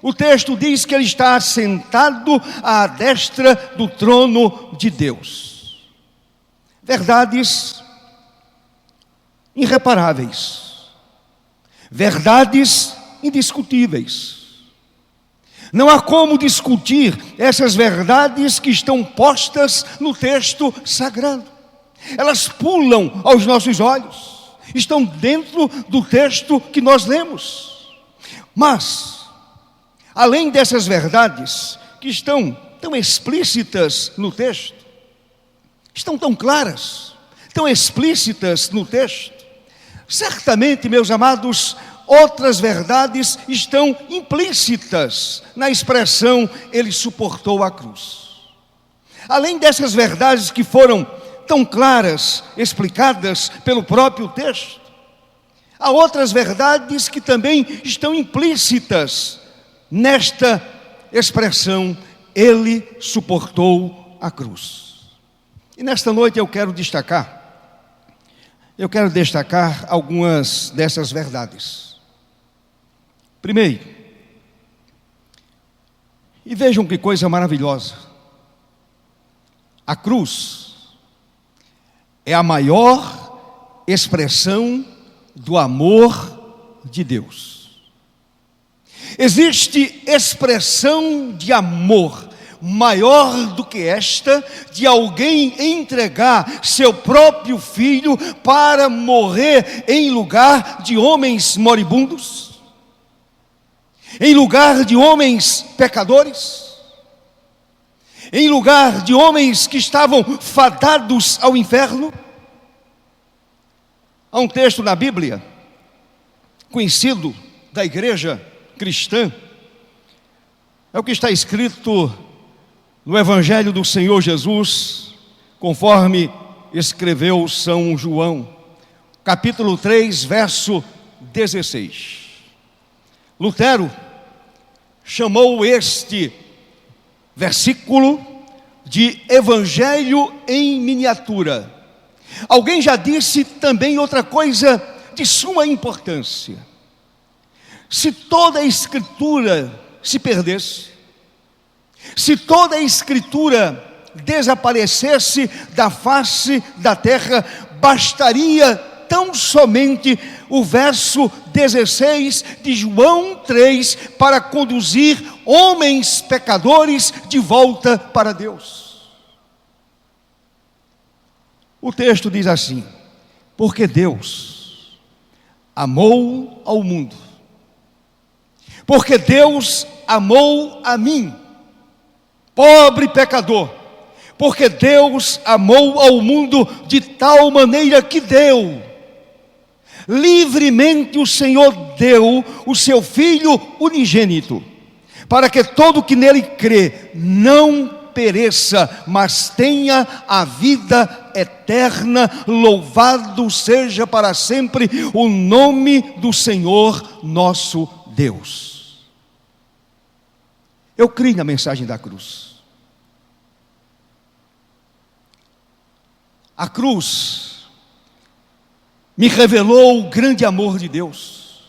o texto diz que ele está assentado à destra do trono de Deus. Verdades irreparáveis, verdades indiscutíveis. Não há como discutir essas verdades que estão postas no texto sagrado. Elas pulam aos nossos olhos, estão dentro do texto que nós lemos. Mas além dessas verdades que estão tão explícitas no texto, estão tão claras, tão explícitas no texto, certamente, meus amados, outras verdades estão implícitas na expressão ele suportou a cruz. Além dessas verdades que foram tão claras, explicadas pelo próprio texto, há outras verdades que também estão implícitas nesta expressão, ele suportou a cruz. E nesta noite eu quero destacar algumas dessas verdades. Primeiro, e vejam que coisa maravilhosa, a cruz é a maior expressão do amor de Deus. Existe expressão de amor maior do que esta, de alguém entregar seu próprio filho para morrer em lugar de homens moribundos, em lugar de homens pecadores, em lugar de homens que estavam fadados ao inferno? Há um texto na Bíblia, conhecido da igreja cristã, é o que está escrito no Evangelho do Senhor Jesus, conforme escreveu São João, capítulo 3, verso 16. Lutero chamou este versículo de Evangelho em miniatura. Alguém já disse também outra coisa de suma importância. Se toda a Escritura se perdesse, se toda a Escritura desaparecesse da face da terra, bastaria tão somente o verso 16 de João 3 para conduzir homens pecadores de volta para Deus. O texto diz assim: Porque Deus amou ao mundo. Porque Deus amou a mim, pobre pecador. Porque Deus amou ao mundo de tal maneira que deu. Livremente o Senhor deu o seu Filho unigênito, para que todo que nele crê não pereça, mas tenha a vida eterna. Louvado seja para sempre o nome do Senhor nosso Deus. Eu creio na mensagem da cruz. A cruz me revelou o grande amor de Deus.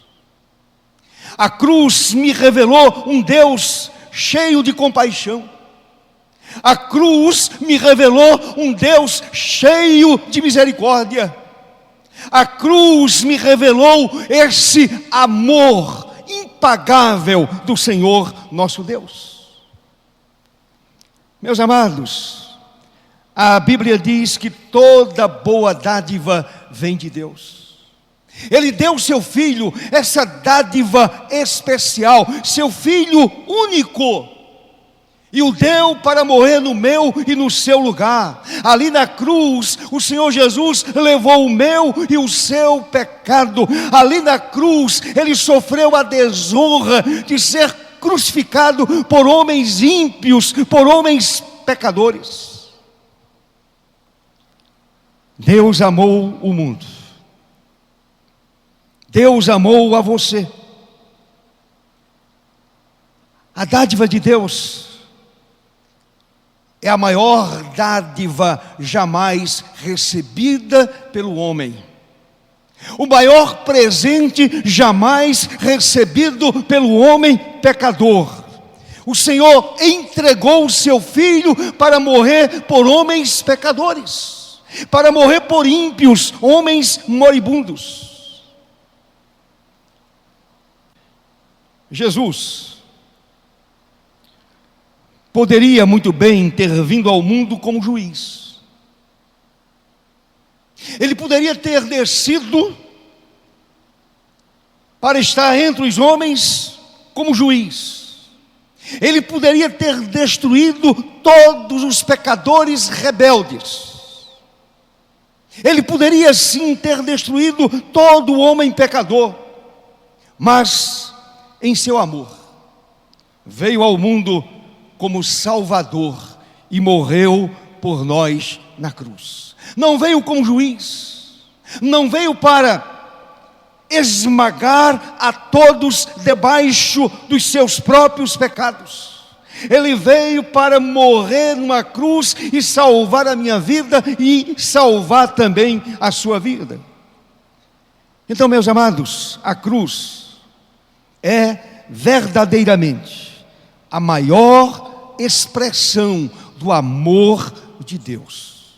A cruz me revelou um Deus cheio de compaixão. A cruz me revelou um Deus cheio de misericórdia. A cruz me revelou esse amor impagável do Senhor nosso Deus. Meus amados, a Bíblia diz que toda boa dádiva vem de Deus. Ele deu o seu Filho, essa dádiva especial, seu Filho único, e o deu para morrer no meu e no seu lugar. Ali na cruz, o Senhor Jesus levou o meu e o seu pecado. Ali na cruz, Ele sofreu a desonra de ser crucificado por homens ímpios, por homens pecadores. Deus amou o mundo. Deus amou a você. A dádiva de Deus é a maior dádiva jamais recebida pelo homem. O maior presente jamais recebido pelo homem pecador. O Senhor entregou o seu Filho para morrer por homens pecadores, para morrer por ímpios, homens moribundos. Jesus poderia muito bem ter vindo ao mundo como juiz. Ele poderia ter descido para estar entre os homens como juiz. Ele poderia ter destruído todos os pecadores rebeldes. Ele poderia sim ter destruído todo o homem pecador. Mas, em seu amor, veio ao mundo como Salvador e morreu por nós na cruz. Não veio como juiz, não veio para esmagar a todos debaixo dos seus próprios pecados. Ele veio para morrer numa cruz e salvar a minha vida e salvar também a sua vida. Então, meus amados, a cruz é verdadeiramente a maior expressão do amor de Deus.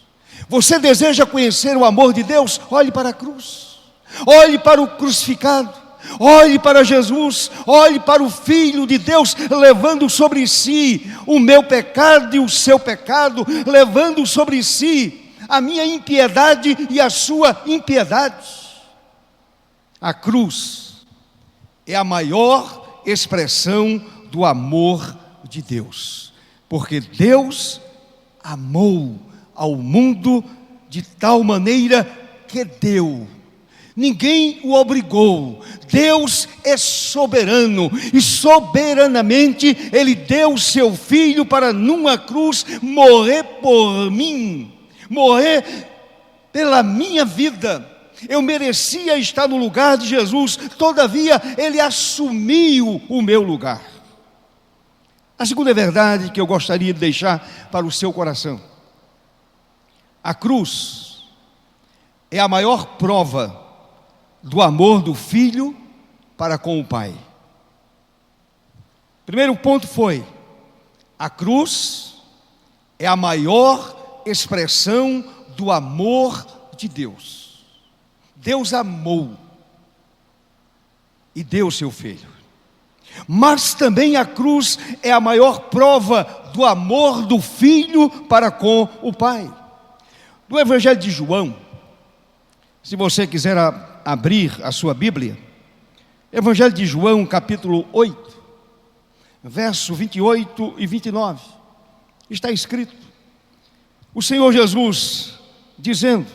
Você deseja conhecer o amor de Deus? Olhe para a cruz, olhe para o crucificado, olhe para Jesus, olhe para o Filho de Deus, levando sobre si o meu pecado e o seu pecado, levando sobre si a minha impiedade e a sua impiedade. A cruz é a maior expressão do amor de Deus, porque Deus amou ao mundo de tal maneira que deu. Ninguém o obrigou. Deus é soberano e soberanamente Ele deu o seu Filho para numa cruz morrer por mim, morrer pela minha vida. Eu merecia estar no lugar de Jesus, todavia Ele assumiu o meu lugar. A segunda verdade que eu gostaria de deixar para o seu coração: a cruz é a maior prova do amor do Filho para com o Pai. Primeiro ponto foi: a cruz é a maior expressão do amor de Deus. Deus amou e deu o seu Filho. Mas também a cruz é a maior prova do amor do Filho para com o Pai. No Evangelho de João, Se você quiser abrir a sua Bíblia, Evangelho de João, capítulo 8, verso 28 e 29, está escrito, o Senhor Jesus dizendo,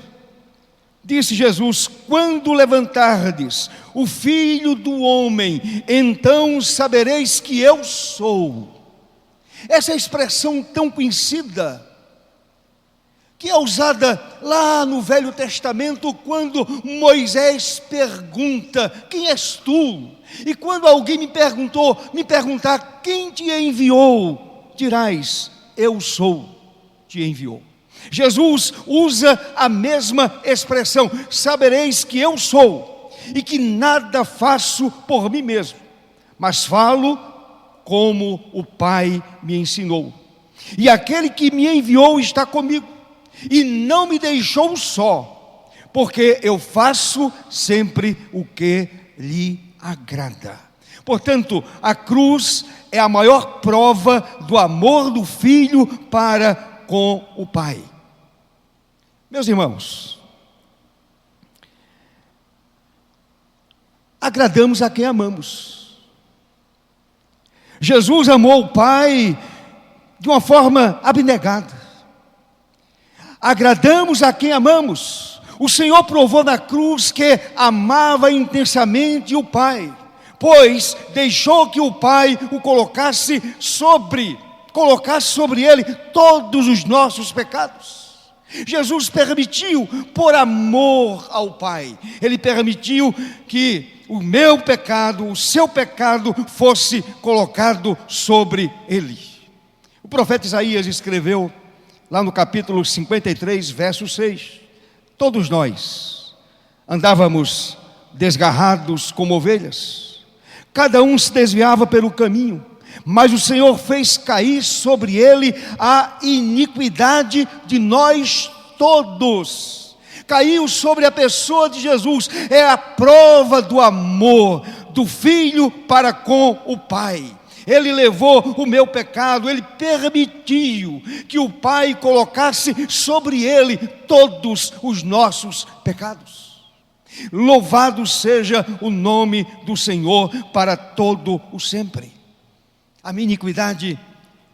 disse Jesus, quando levantardes o Filho do Homem, então sabereis que eu sou. Essa expressão tão conhecida, que é usada lá no Velho Testamento, quando Moisés pergunta, quem és tu? E quando alguém me perguntar, quem te enviou? Dirás, eu sou, te enviou. Jesus usa a mesma expressão, sabereis que eu sou, e que nada faço por mim mesmo, mas falo como o Pai me ensinou. E aquele que me enviou está comigo, e não me deixou só, porque eu faço sempre o que lhe agrada. Portanto, a cruz é a maior prova do amor do Filho para com o Pai. Meus irmãos, agradamos a quem amamos. Jesus amou o Pai de uma forma abnegada. Agradamos a quem amamos. O Senhor provou na cruz que amava intensamente o Pai, pois deixou que o Pai o colocasse sobre ele todos os nossos pecados. Jesus permitiu, por amor ao Pai, Ele permitiu que o meu pecado, o seu pecado fosse colocado sobre Ele. O profeta Isaías escreveu lá no capítulo 53, verso 6, todos nós andávamos desgarrados como ovelhas, cada um se desviava pelo caminho, mas o Senhor fez cair sobre ele a iniquidade de nós todos. Caiu sobre a pessoa de Jesus, é a prova do amor do Filho para com o Pai. Ele levou o meu pecado, Ele permitiu que o Pai colocasse sobre Ele todos os nossos pecados. Louvado seja o nome do Senhor para todo o sempre. A minha iniquidade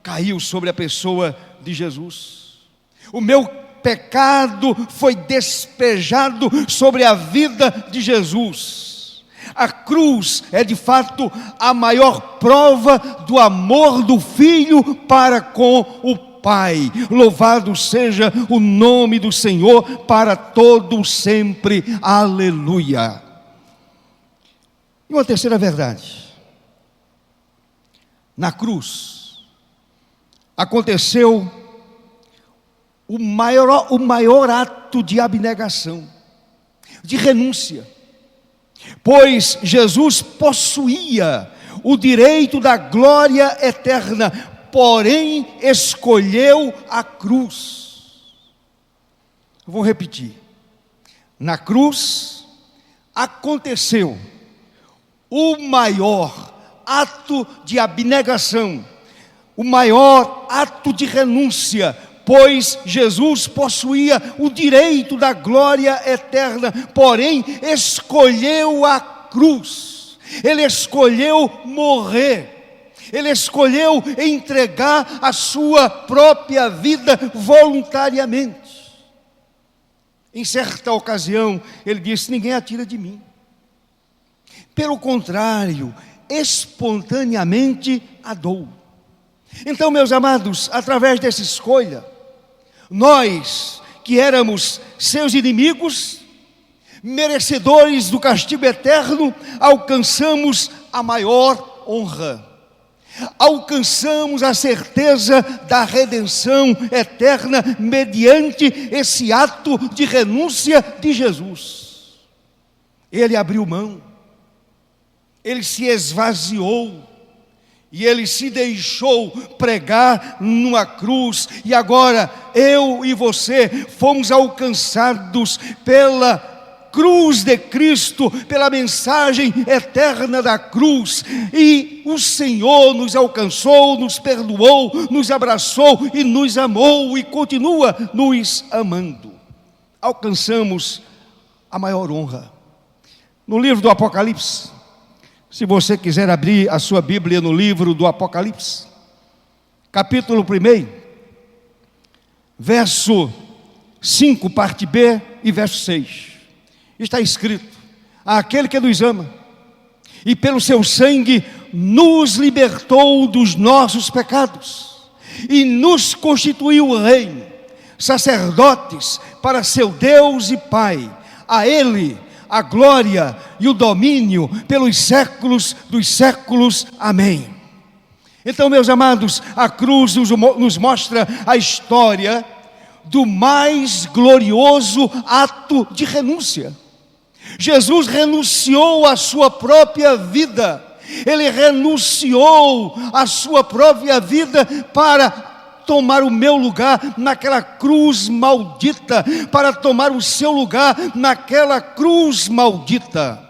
caiu sobre a pessoa de Jesus. O meu pecado foi despejado sobre a vida de Jesus. A cruz é de fato a maior prova do amor do Filho para com o Pai. Louvado seja o nome do Senhor para todo sempre. Aleluia. E uma terceira verdade. Na cruz aconteceu o maior ato de abnegação, de renúncia. Pois Jesus possuía o direito da glória eterna, porém escolheu a cruz. Vou repetir. Na cruz aconteceu o maior ato de abnegação, o maior ato de renúncia, pois Jesus possuía o direito da glória eterna, porém escolheu a cruz. Ele escolheu morrer, Ele escolheu entregar a sua própria vida voluntariamente. Em certa ocasião, Ele disse, ninguém atira de mim. Pelo contrário, espontaneamente a dou. Então, meus amados, através dessa escolha, nós que éramos seus inimigos, merecedores do castigo eterno, alcançamos a maior honra. Alcançamos a certeza da redenção eterna mediante esse ato de renúncia de Jesus. Ele abriu mão, Ele se esvaziou, e Ele se deixou pregar numa cruz, e agora eu e você fomos alcançados pela cruz de Cristo, pela mensagem eterna da cruz, e o Senhor nos alcançou, nos perdoou, nos abraçou e nos amou e continua nos amando. Alcançamos a maior honra. No livro do Apocalipse, se você quiser abrir a sua Bíblia no livro do Apocalipse, capítulo 1, verso 5, parte B e verso 6, está escrito: aquele que nos ama e pelo seu sangue nos libertou dos nossos pecados e nos constituiu reino, sacerdotes para seu Deus e Pai. A Ele a glória e o domínio pelos séculos dos séculos. Amém. Então, meus amados, a cruz nos mostra a história do mais glorioso ato de renúncia. Jesus renunciou à sua própria vida. Ele renunciou à sua própria vida para tomar o meu lugar naquela cruz maldita, para tomar o seu lugar naquela cruz maldita.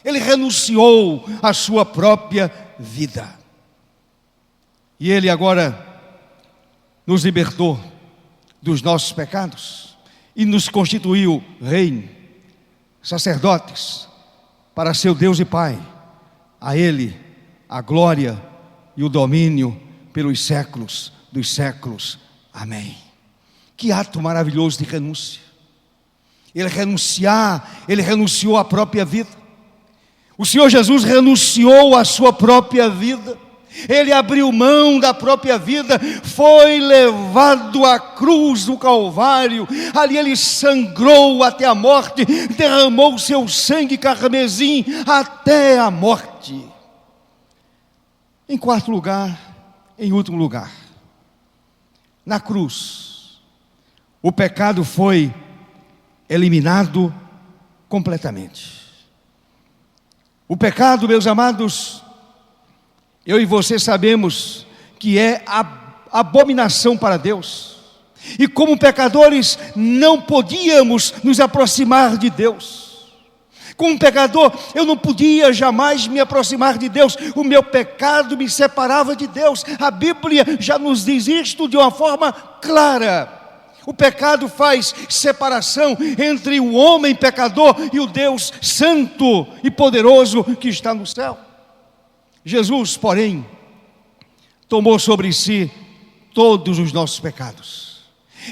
Ele renunciou à sua própria vida. E Ele agora nos libertou dos nossos pecados e nos constituiu reino, sacerdotes para seu Deus e Pai. A Ele a glória e o domínio pelos séculos dos séculos. Amém. Que ato maravilhoso de renúncia. Ele renunciou à própria vida. O Senhor Jesus renunciou à sua própria vida. Ele abriu mão da própria vida, foi levado à cruz do Calvário. Ali Ele sangrou até a morte, derramou seu sangue carmesim até a morte. Em quarto lugar, em último lugar, na cruz, o pecado foi eliminado completamente. O pecado, meus amados, eu e você sabemos que é abominação para Deus. E como pecadores, não podíamos nos aproximar de Deus. Como pecador, eu não podia jamais me aproximar de Deus. O meu pecado me separava de Deus. A Bíblia já nos diz isto de uma forma clara. O pecado faz separação entre o homem pecador e o Deus santo e poderoso que está no céu. Jesus, porém, tomou sobre si todos os nossos pecados.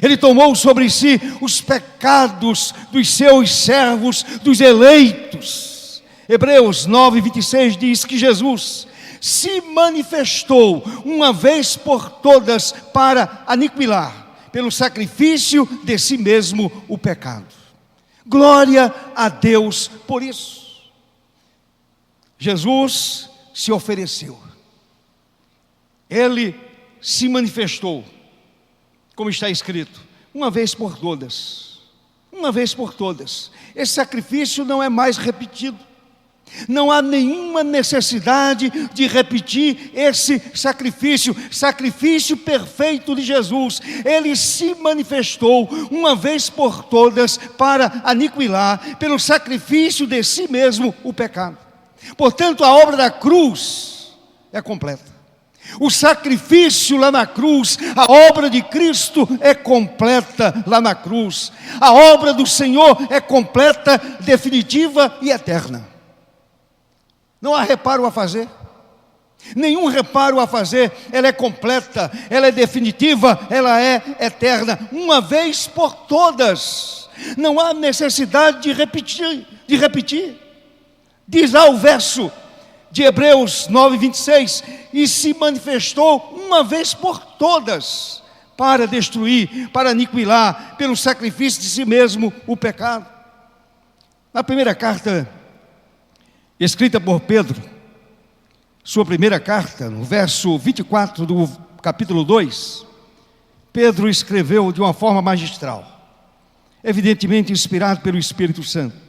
Ele tomou sobre si os pecados dos seus servos, dos eleitos. Hebreus 9:26 diz que Jesus se manifestou uma vez por todas para aniquilar, pelo sacrifício de si mesmo, o pecado. Glória a Deus por isso. Jesus se ofereceu. Ele se manifestou, como está escrito, uma vez por todas. Uma vez por todas. Esse sacrifício não é mais repetido. Não há nenhuma necessidade de repetir esse sacrifício. Sacrifício perfeito de Jesus. Ele se manifestou uma vez por todas para aniquilar, pelo sacrifício de si mesmo, o pecado. Portanto, a obra da cruz é completa. O sacrifício lá na cruz, a obra de Cristo é completa lá na cruz. A obra do Senhor é completa, definitiva e eterna. Não há reparo a fazer. Nenhum reparo a fazer. Ela é completa, ela é definitiva, ela é eterna. Uma vez por todas. Não há necessidade de repetir. Diz lá o verso de Hebreus 9:26, e se manifestou uma vez por todas para destruir, para aniquilar, pelo sacrifício de si mesmo, o pecado. Na primeira carta escrita por Pedro, sua primeira carta, no verso 24 do capítulo 2, Pedro escreveu de uma forma magistral, evidentemente inspirado pelo Espírito Santo,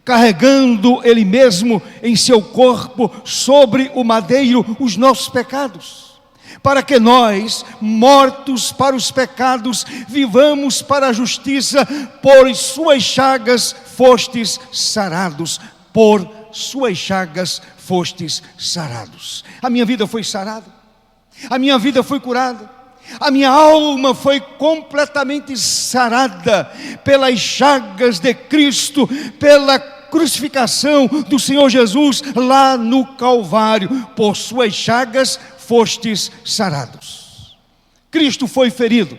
carregando Ele mesmo em seu corpo sobre o madeiro os nossos pecados, para que nós, mortos para os pecados, vivamos para a justiça. Por suas chagas fostes sarados. Por suas chagas fostes sarados. A minha vida foi sarada, a minha vida foi curada, A minha alma foi completamente sarada pelas chagas de Cristo, pela crucificação do Senhor Jesus lá no Calvário. Por suas chagas fostes sarados. Cristo foi ferido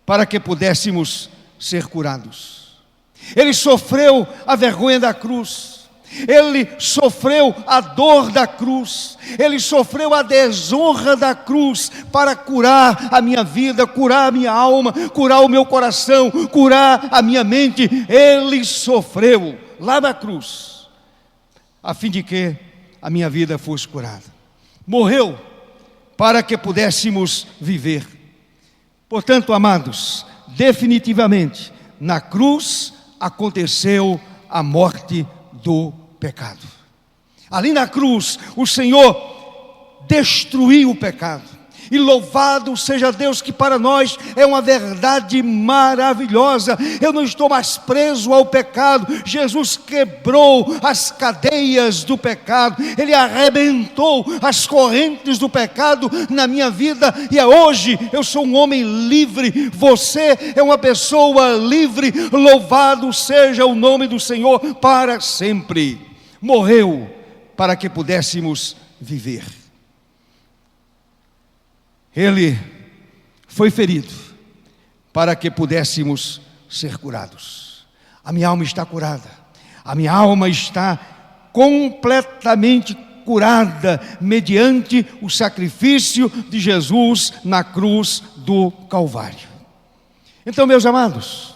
para que pudéssemos ser curados. Ele sofreu a vergonha da cruz. Ele sofreu a dor da cruz, Ele sofreu a desonra da cruz para curar a minha vida, curar a minha alma, curar o meu coração, curar a minha mente. Ele sofreu lá na cruz, a fim de que a minha vida fosse curada. Morreu para que pudéssemos viver. Portanto, amados, definitivamente, na cruz aconteceu a morte do pecado. Ali na cruz, o Senhor destruiu o pecado. E louvado seja Deus, que para nós é uma verdade maravilhosa. Eu não estou mais preso ao pecado. Jesus quebrou as cadeias do pecado. Ele arrebentou as correntes do pecado na minha vida. E hoje eu sou um homem livre. Você é uma pessoa livre. Louvado seja o nome do Senhor para sempre. Morreu para que pudéssemos viver. Ele foi ferido para que pudéssemos ser curados. A minha alma está curada. A minha alma está completamente curada mediante o sacrifício de Jesus na cruz do Calvário. Então, meus amados,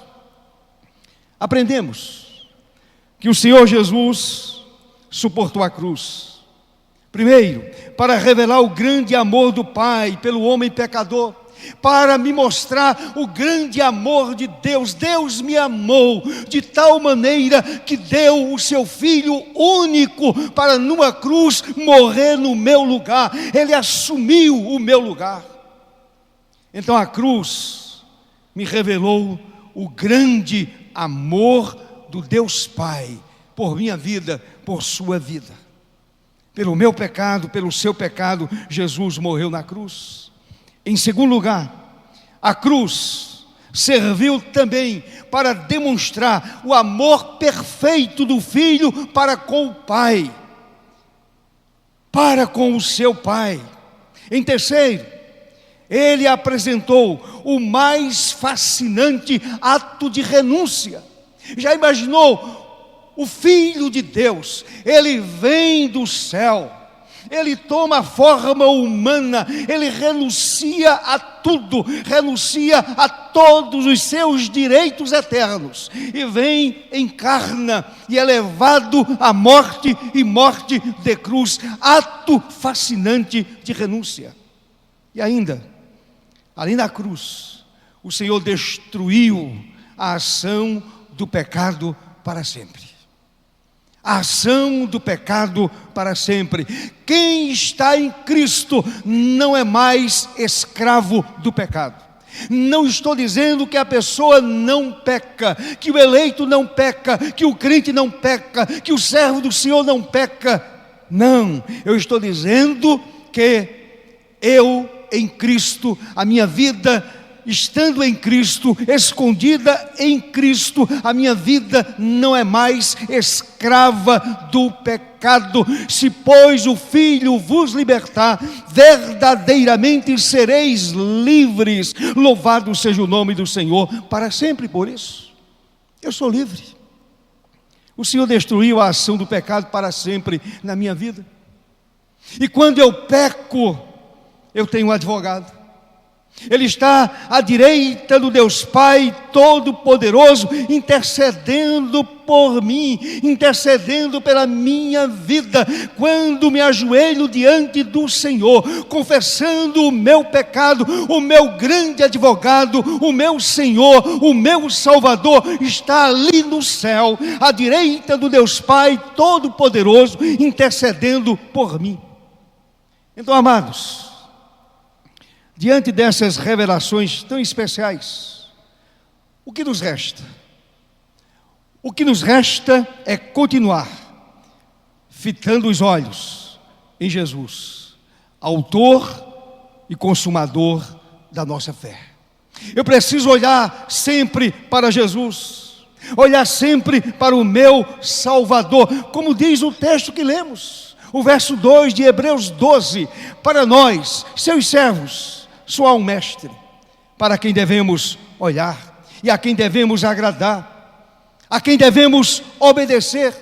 aprendemos que o Senhor Jesus suportou a cruz. Primeiro, para revelar o grande amor do Pai pelo homem pecador, para me mostrar o grande amor de Deus. Deus me amou de tal maneira que deu o seu Filho único para numa cruz morrer no meu lugar. Ele assumiu o meu lugar. Então a cruz me revelou o grande amor do Deus Pai por minha vida, por sua vida. Pelo meu pecado, pelo seu pecado, Jesus morreu na cruz. Em segundo lugar, a cruz serviu também para demonstrar o amor perfeito do Filho para com o Pai, para com o seu Pai. Em terceiro, ele apresentou o mais fascinante ato de renúncia. Já imaginou? O Filho de Deus, Ele vem do céu, Ele toma forma humana, Ele renuncia a tudo, renuncia a todos os seus direitos eternos, e vem, encarna, e é levado à morte, e morte de cruz, ato fascinante de renúncia. E ainda, ali na cruz, o Senhor destruiu a ação do pecado para sempre. A ação do pecado para sempre. Quem está em Cristo não é mais escravo do pecado. Não estou dizendo que a pessoa não peca, que o eleito não peca, que o crente não peca, que o servo do Senhor não peca. Não, eu estou dizendo que eu em Cristo, a minha vida estando em Cristo, escondida em Cristo, a minha vida não é mais escrava do pecado. Se, pois, o Filho vos libertar, verdadeiramente sereis livres. Louvado seja o nome do Senhor para sempre por isso. Eu sou livre. O Senhor destruiu a ação do pecado para sempre na minha vida. E quando eu peco, eu tenho um advogado. Ele está à direita do Deus Pai Todo-Poderoso, intercedendo por mim, intercedendo pela minha vida. Quando me ajoelho diante do Senhor, confessando o meu pecado, o meu grande advogado, o meu Senhor, o meu Salvador, está ali no céu, à direita do Deus Pai Todo-Poderoso, intercedendo por mim. Então, amados, diante dessas revelações tão especiais, o que nos resta? O que nos resta é continuar fitando os olhos em Jesus, autor e consumador da nossa fé. Eu preciso olhar sempre para Jesus, olhar sempre para o meu Salvador, como diz o texto que lemos, o verso 2 de Hebreus 12, para nós, seus servos, só há um mestre, para quem devemos olhar, e a quem devemos agradar, a quem devemos obedecer,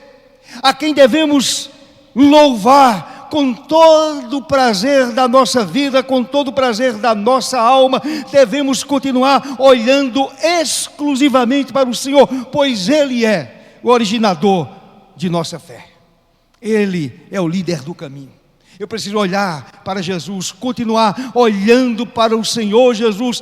a quem devemos louvar, com todo o prazer da nossa vida, com todo o prazer da nossa alma. Devemos continuar olhando exclusivamente para o Senhor, pois Ele é o originador de nossa fé. Ele é o líder do caminho. Eu preciso olhar para Jesus, continuar olhando para o Senhor Jesus.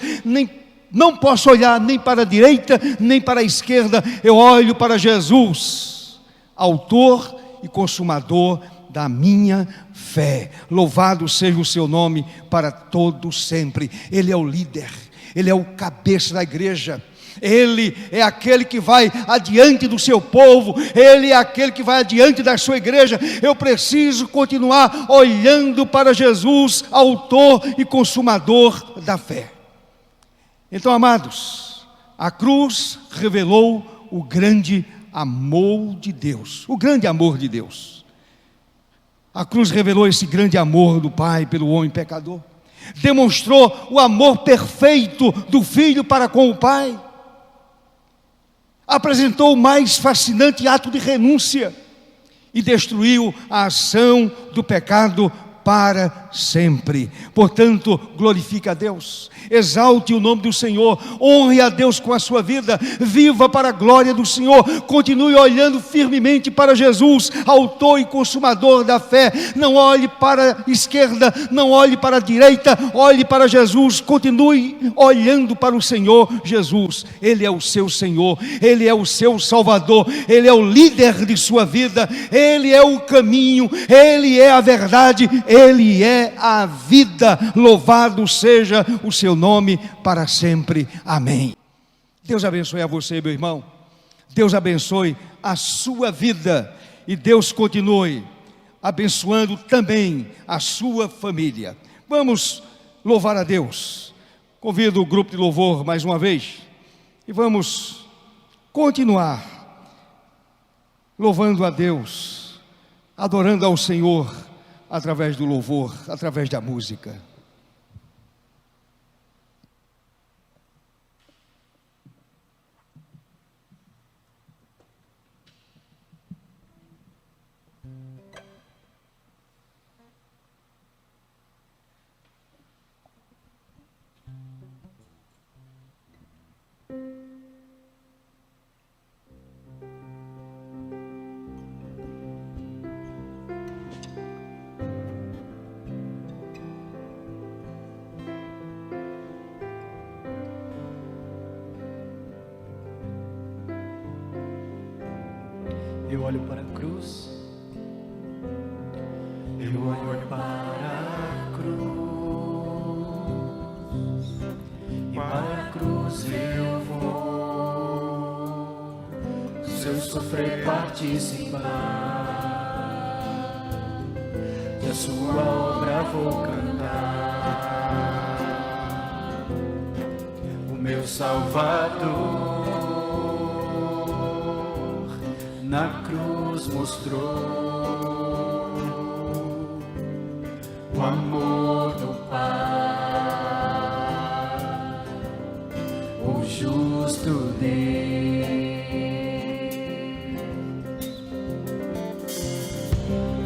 Não posso olhar nem para a direita, nem para a esquerda. Eu olho para Jesus, autor e consumador da minha fé. Louvado seja o seu nome para todo sempre. Ele é o líder, Ele é o cabeça da igreja, Ele é aquele que vai adiante do seu povo, Ele é aquele que vai adiante da sua igreja. Eu preciso continuar olhando para Jesus, autor e consumador da fé. Então, amados, a cruz revelou o grande amor de Deus, o grande amor de Deus. A cruz revelou esse grande amor do Pai pelo homem pecador, demonstrou o amor perfeito do Filho para com o Pai, apresentou o mais fascinante ato de renúncia e destruiu a ação do pecado para sempre. Portanto, glorifique a Deus, exalte o nome do Senhor, honre a Deus com a sua vida, viva para a glória do Senhor, continue olhando firmemente para Jesus, autor e consumador da fé. Não olhe para a esquerda, não olhe para a direita, olhe para Jesus, continue olhando para o Senhor Jesus. Ele é o seu Senhor, Ele é o seu Salvador, Ele é o líder de sua vida, Ele é o caminho, Ele é a verdade, Ele é a vida. Louvado seja o seu nome para sempre. Amém. Deus abençoe a você, meu irmão. Deus abençoe a sua vida. E Deus continue abençoando também a sua família. Vamos louvar a Deus. Convido o grupo de louvor mais uma vez. E vamos continuar louvando a Deus, adorando ao Senhor, através do louvor, através da música. Eu olho para a cruz, eu olho para a cruz, e para a cruz eu vou, se eu sofrer participar, da sua obra vou cantar, o meu Salvador na cruz mostrou o amor do Pai, o justo Deus.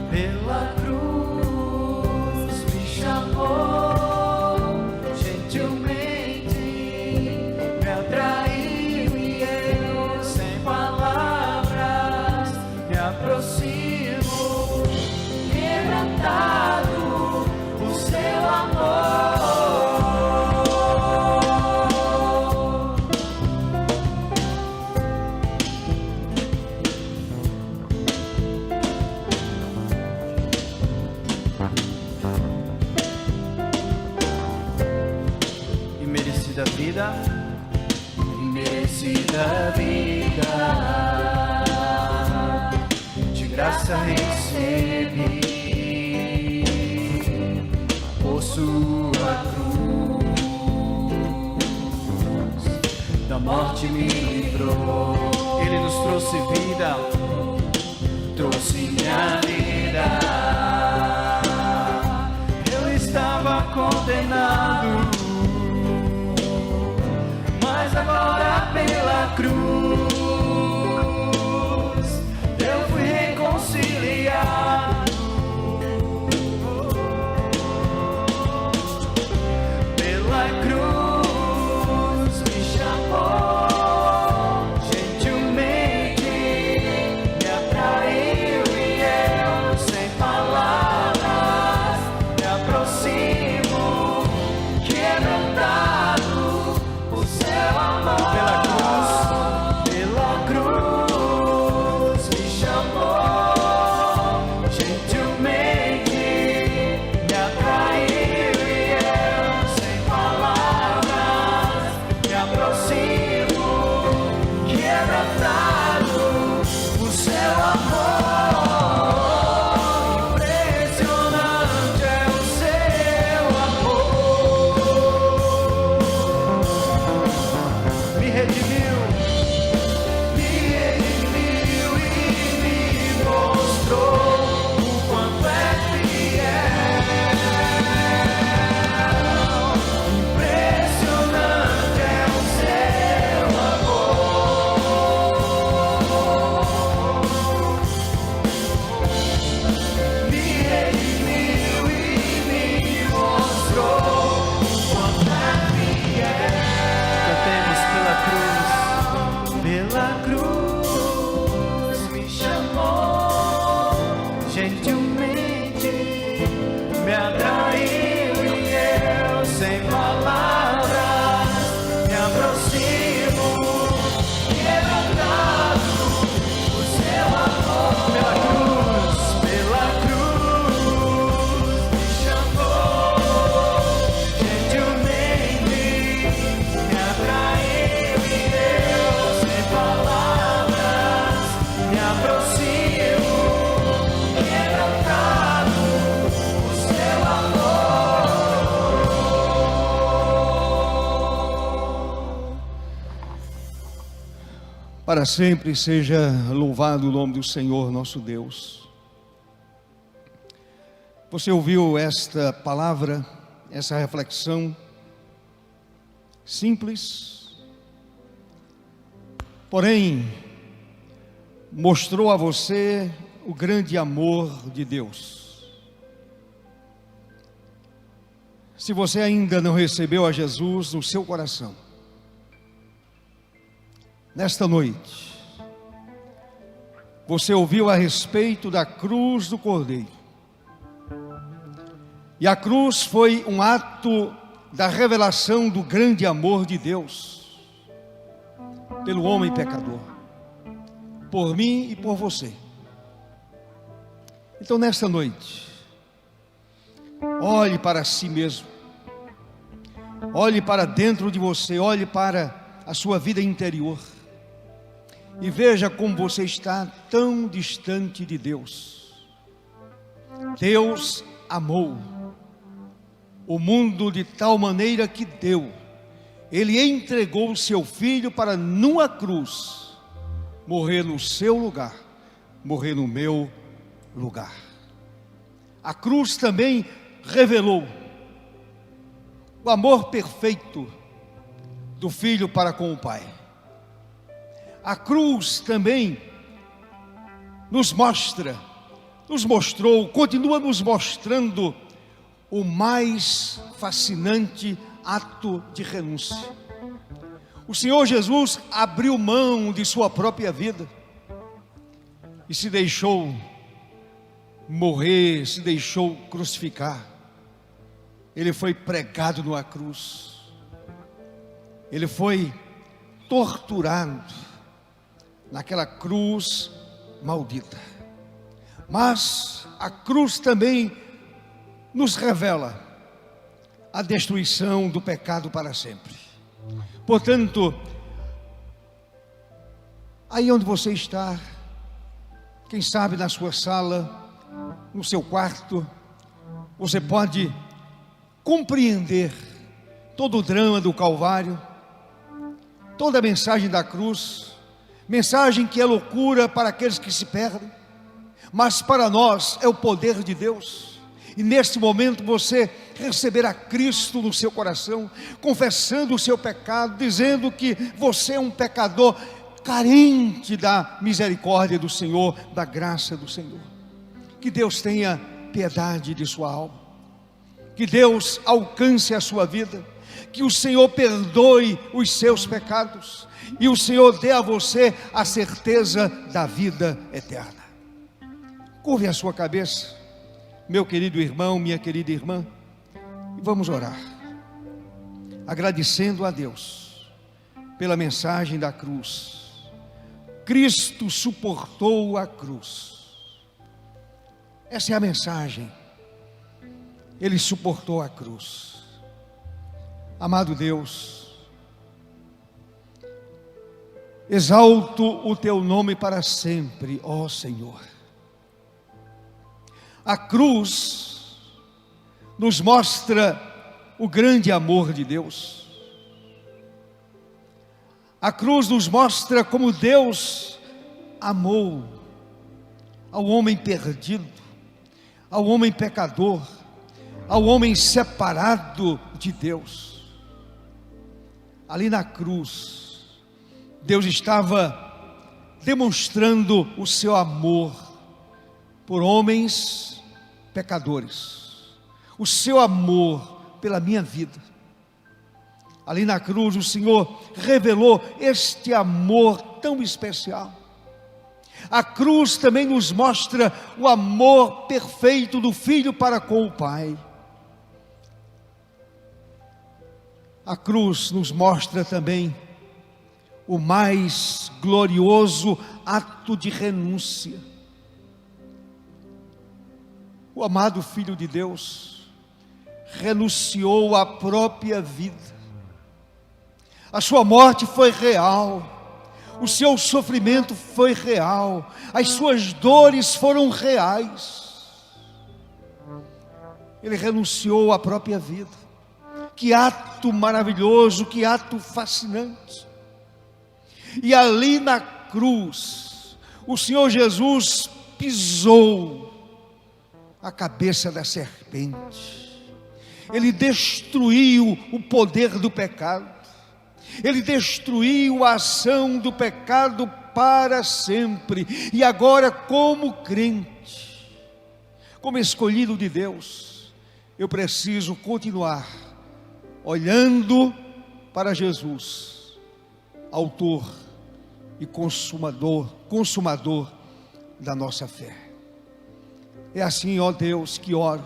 Pela cruz me chamou, gentilmente me atraiu e eu sem palavras me aproximo, quebrantado o seu amor. Imerecida vida, imerecida vida, de graça recebi, por sua cruz, morte me livrou. Ele nos trouxe vida, Trouxe minha vida. eu estava condenado, Mas agora pela cruz eu fui reconciliado. Pela cruz me chamou, gentilmente me atraiu e eu, sem palavras, me aproximo, quebrantado por seu amor. Pela cruz me chamou, gentilmente me atraiu e eu, sem palavras, me aproximo, quebrantado por seu amor. Impressionante é o seu amor. Me redimiu e me mostrou o quanto é fiel. Impressionante é o seu amor. Me redimiu e me mostrou o quanto é fiel. Cantemos pela cruz me chamou, gentilmente me atraiu e eu, sem palavras, me aproximo, quebrantado por seu amor. Pela cruz me chamou, gentilmente me atraiu e eu, sem palavras, me aproximo, quebrantado por seu amor. Para sempre seja louvado o nome do Senhor nosso Deus. Você ouviu esta palavra, essa reflexão simples, porém mostrou a você o grande amor de Deus. Se você ainda não recebeu a Jesus no seu coração, nesta noite, você ouviu a respeito da cruz do Cordeiro. E a cruz foi um ato da revelação do grande amor de Deus pelo homem pecador, por mim e por você. Então, nesta noite, olhe para si mesmo, olhe para dentro de você, olhe para a sua vida interior e veja como você está tão distante de Deus. Deus amou o mundo de tal maneira que deu, Ele entregou o seu Filho para numa cruz morrer no seu lugar, morrer no meu lugar. A cruz também revelou o amor perfeito do Filho para com o Pai. A cruz também nos mostrou, continua nos mostrando o mais fascinante ato de renúncia. O Senhor Jesus abriu mão de sua própria vida e se deixou morrer, se deixou crucificar. Ele foi pregado numa cruz, ele foi torturado naquela cruz maldita. Mas a cruz também nos revela a destruição do pecado para sempre. Portanto, aí onde você está, quem sabe na sua sala, no seu quarto, você pode compreender todo o drama do Calvário toda a mensagem da cruz, mensagem que é loucura para aqueles que se perdem, mas para nós é o poder de Deus. E neste momento você receberá Cristo no seu coração, confessando o seu pecado, dizendo que você é um pecador carente da misericórdia do Senhor, da graça do Senhor. Que Deus tenha piedade de sua alma, que Deus alcance a sua vida, que o Senhor perdoe os seus pecados e o Senhor dê a você a certeza da vida eterna. Curve a sua cabeça, meu querido irmão, minha querida irmã, e vamos orar, agradecendo a Deus pela mensagem da cruz. Cristo suportou a cruz. Essa é a mensagem. Ele suportou a cruz. Amado Deus, exalto o teu nome para sempre, ó Senhor. A cruz nos mostra o grande amor de Deus. A cruz nos mostra como Deus amou ao homem perdido, ao homem pecador, ao homem separado de Deus. Ali na cruz, Deus estava demonstrando o seu amor por homens pecadores, o seu amor pela minha vida. Ali na cruz o Senhor revelou este amor tão especial. A cruz também nos mostra o amor perfeito do Filho para com o Pai. A cruz nos mostra também o mais glorioso ato de renúncia. O amado Filho de Deus renunciou à própria vida. A sua morte foi real, o seu sofrimento foi real, as suas dores foram reais. Ele renunciou à própria vida. Que ato maravilhoso, que ato fascinante. E ali na cruz, o Senhor Jesus pisou a cabeça da serpente. Ele destruiu o poder do pecado. Ele destruiu a ação do pecado para sempre. E agora, como crente, como escolhido de Deus, eu preciso continuar olhando para Jesus, autor e consumador da nossa fé. É assim, ó Deus, que oro,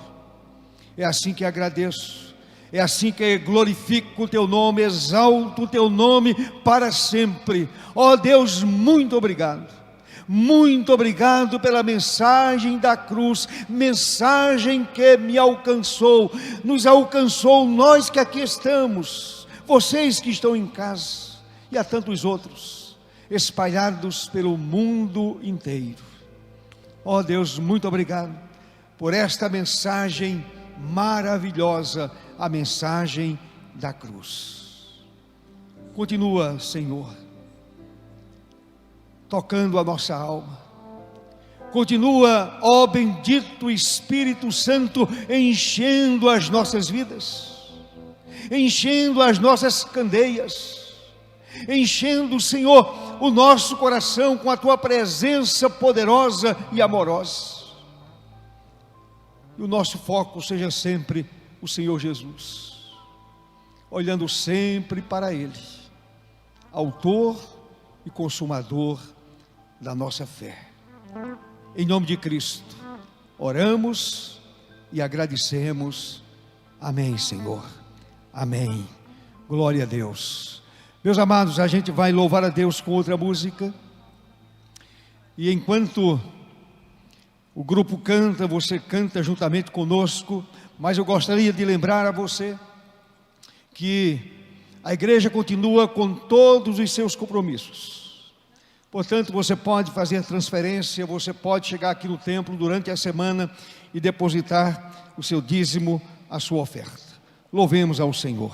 é assim que agradeço, é assim que glorifico o teu nome, exalto o teu nome para sempre. Ó Deus, muito obrigado. Muito obrigado pela mensagem da cruz, mensagem que me alcançou, nos alcançou, nós que aqui estamos, vocês que estão em casa, e há tantos outros, espalhados pelo mundo inteiro. Ó Deus, muito obrigado por esta mensagem maravilhosa, a mensagem da cruz. Continua, Senhor, tocando a nossa alma. Continua, ó bendito Espírito Santo, enchendo as nossas vidas, enchendo as nossas candeias, enchendo, Senhor, o nosso coração com a tua presença poderosa e amorosa. E o nosso foco seja sempre o Senhor Jesus, olhando sempre para Ele, autor e consumador da nossa fé. Em nome de Cristo, oramos e agradecemos. Amém, Senhor. Amém. Glória a Deus. Meus amados, a gente vai louvar a Deus com outra música. E enquanto o grupo canta, você canta juntamente conosco. Mas eu gostaria de lembrar a você que a igreja continua com todos os seus compromissos. Portanto, você pode fazer transferência, você pode chegar aqui no templo durante a semana e depositar o seu dízimo, a sua oferta. Louvemos ao Senhor.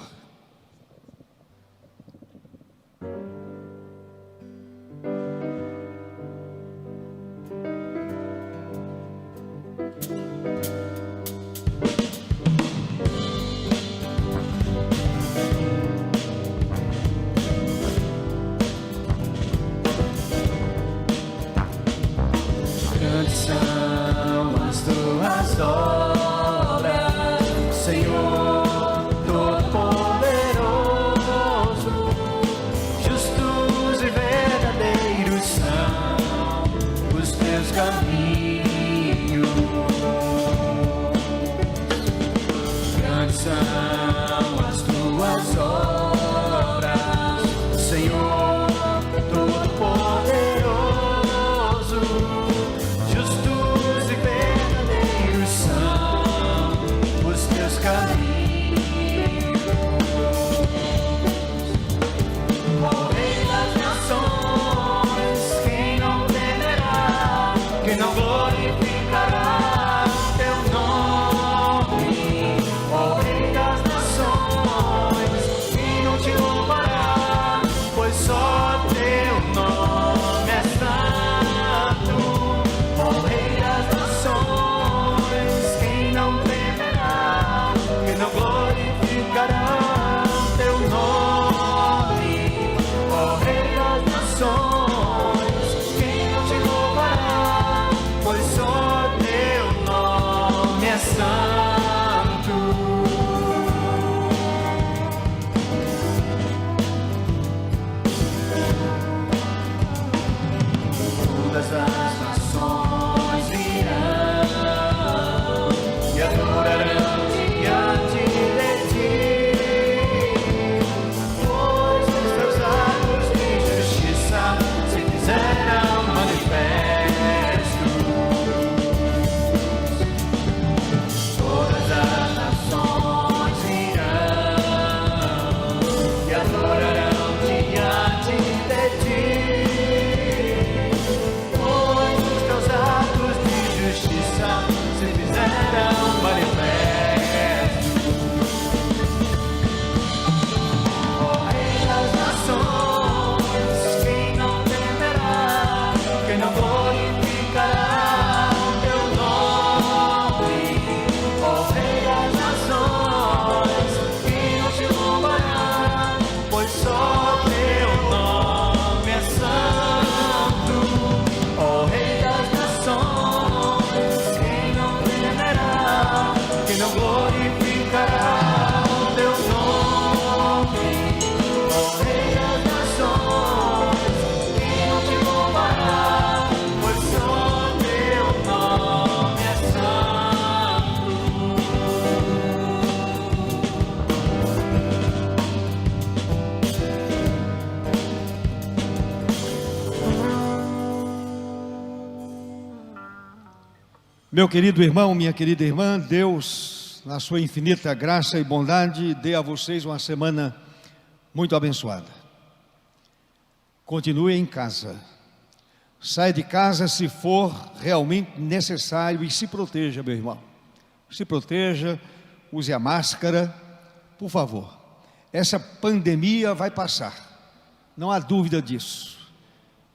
Todas as nações virão e adorarão diante de ti, pois os teus atos de justiça se fizeram manifestos. Todas as nações virão e adorarão diante de ti, pois os teus atos de justiça se fizeram manifestos. Ó Rei das nações, quem não temerá, quem não glorificará o teu nome? Ó Rei das nações, quem não te louvará, pois só teu nome é santo. Ó Rei das nações, quem não temerá, quem não glorificará o teu nome? Ó Rei das nações, quem não te louvará, pois só teu nome é santo. Meu querido irmão, minha querida irmã, Deus, na sua infinita graça e bondade, dê a vocês uma semana muito abençoada. Continue em casa. Saia de casa se for realmente necessário e se proteja, meu irmão. Se proteja, use a máscara, por favor. Essa pandemia vai passar, não há dúvida disso.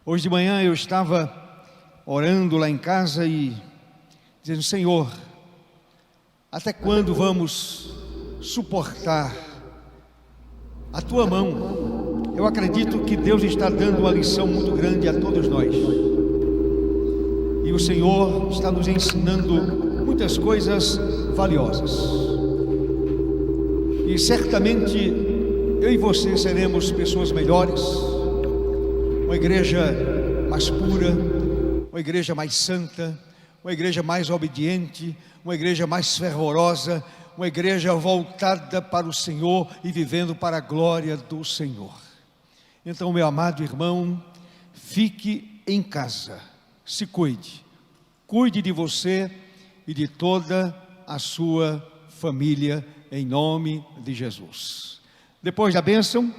Hoje de manhã eu estava orando lá em casa e dizendo: Senhor, até quando vamos suportar a tua mão? Eu acredito que Deus está dando uma lição muito grande a todos nós. E o Senhor está nos ensinando muitas coisas valiosas. E certamente eu e você seremos pessoas melhores, uma igreja mais pura, uma igreja mais santa, uma igreja mais obediente, uma igreja mais fervorosa, uma igreja voltada para o Senhor e vivendo para a glória do Senhor. Então, meu amado irmão, fique em casa, se cuide, cuide de você e de toda a sua família, em nome de Jesus. Depois da bênção,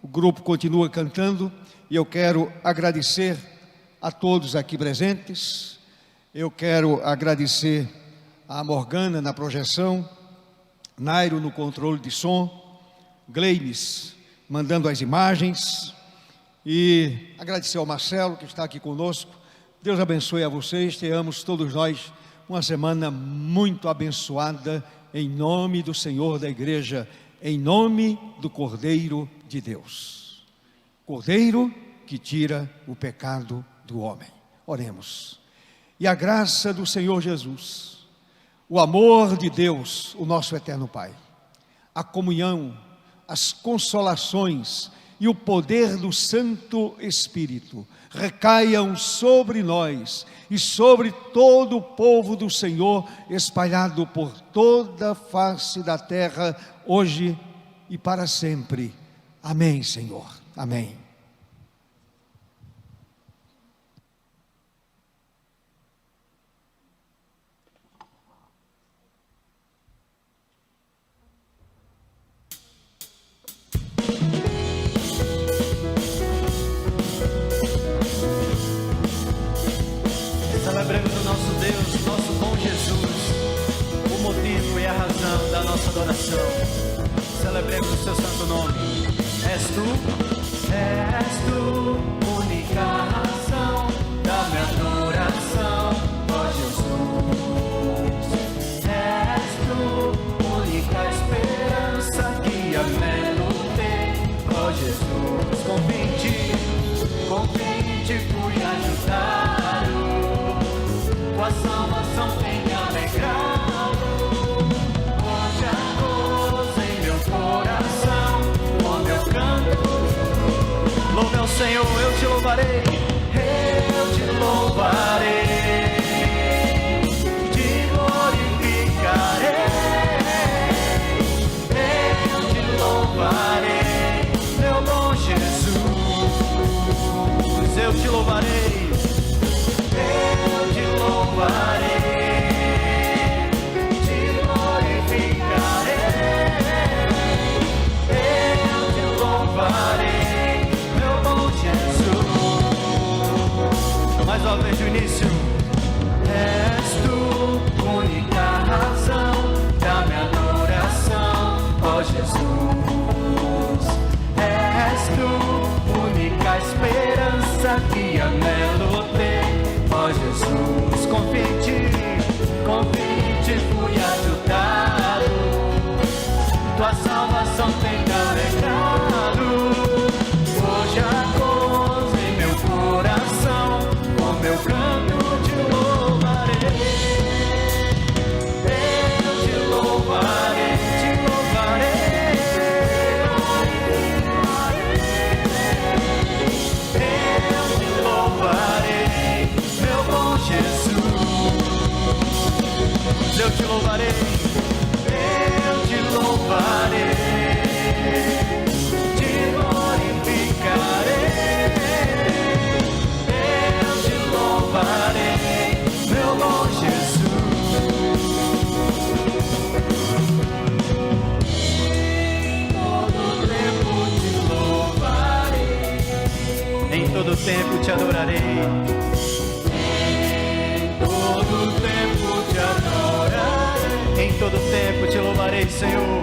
o grupo continua cantando e eu quero agradecer a todos aqui presentes. Eu quero agradecer a Morgana na projeção, Nairo no controle de som, Gleimes mandando as imagens, e agradecer ao Marcelo que está aqui conosco. Deus abençoe a vocês, tenhamos todos nós uma semana muito abençoada, em nome do Senhor da igreja, em nome do Cordeiro de Deus, Cordeiro que tira o pecado do homem. Oremos. E a graça do Senhor Jesus, o amor de Deus, o nosso eterno Pai, a comunhão, as consolações e o poder do Santo Espírito recaiam sobre nós e sobre todo o povo do Senhor espalhado por toda a face da terra, hoje e para sempre. Amém, Senhor. Amém. Celebremos o nosso Deus, nosso bom Jesus, o motivo e a razão da nossa adoração. Celebremos o seu santo nome. És tu, única razão da minha adoração, ó Jesus. És tu, única esperança que anelo ter, ó Jesus. Confie em ti, fui ajudado, tua salvação tem me alegrado. Hoje há gozo em meu coração, ó meu canto. Louve ao Senhor, eu te louvarei, eu te louvarei. Mais uma vez do início. És tu, única razão da minha adoração, ó Jesus. És tu, única esperança que anelo ter, ó Jesus. Confia em ti fui ajudado, tua salvação tem me alegrado. Hoje acordo em meu coração, com meu canto te louvarei. Eu te louvarei, te louvarei. Eu te louvarei, meu bom Jesus. Eu te louvarei, eu te louvarei, te glorificarei. Eu te louvarei, meu bom Jesus. Em todo tempo te louvarei. Em todo tempo te adorarei. Em todo tempo te louvarei, Senhor.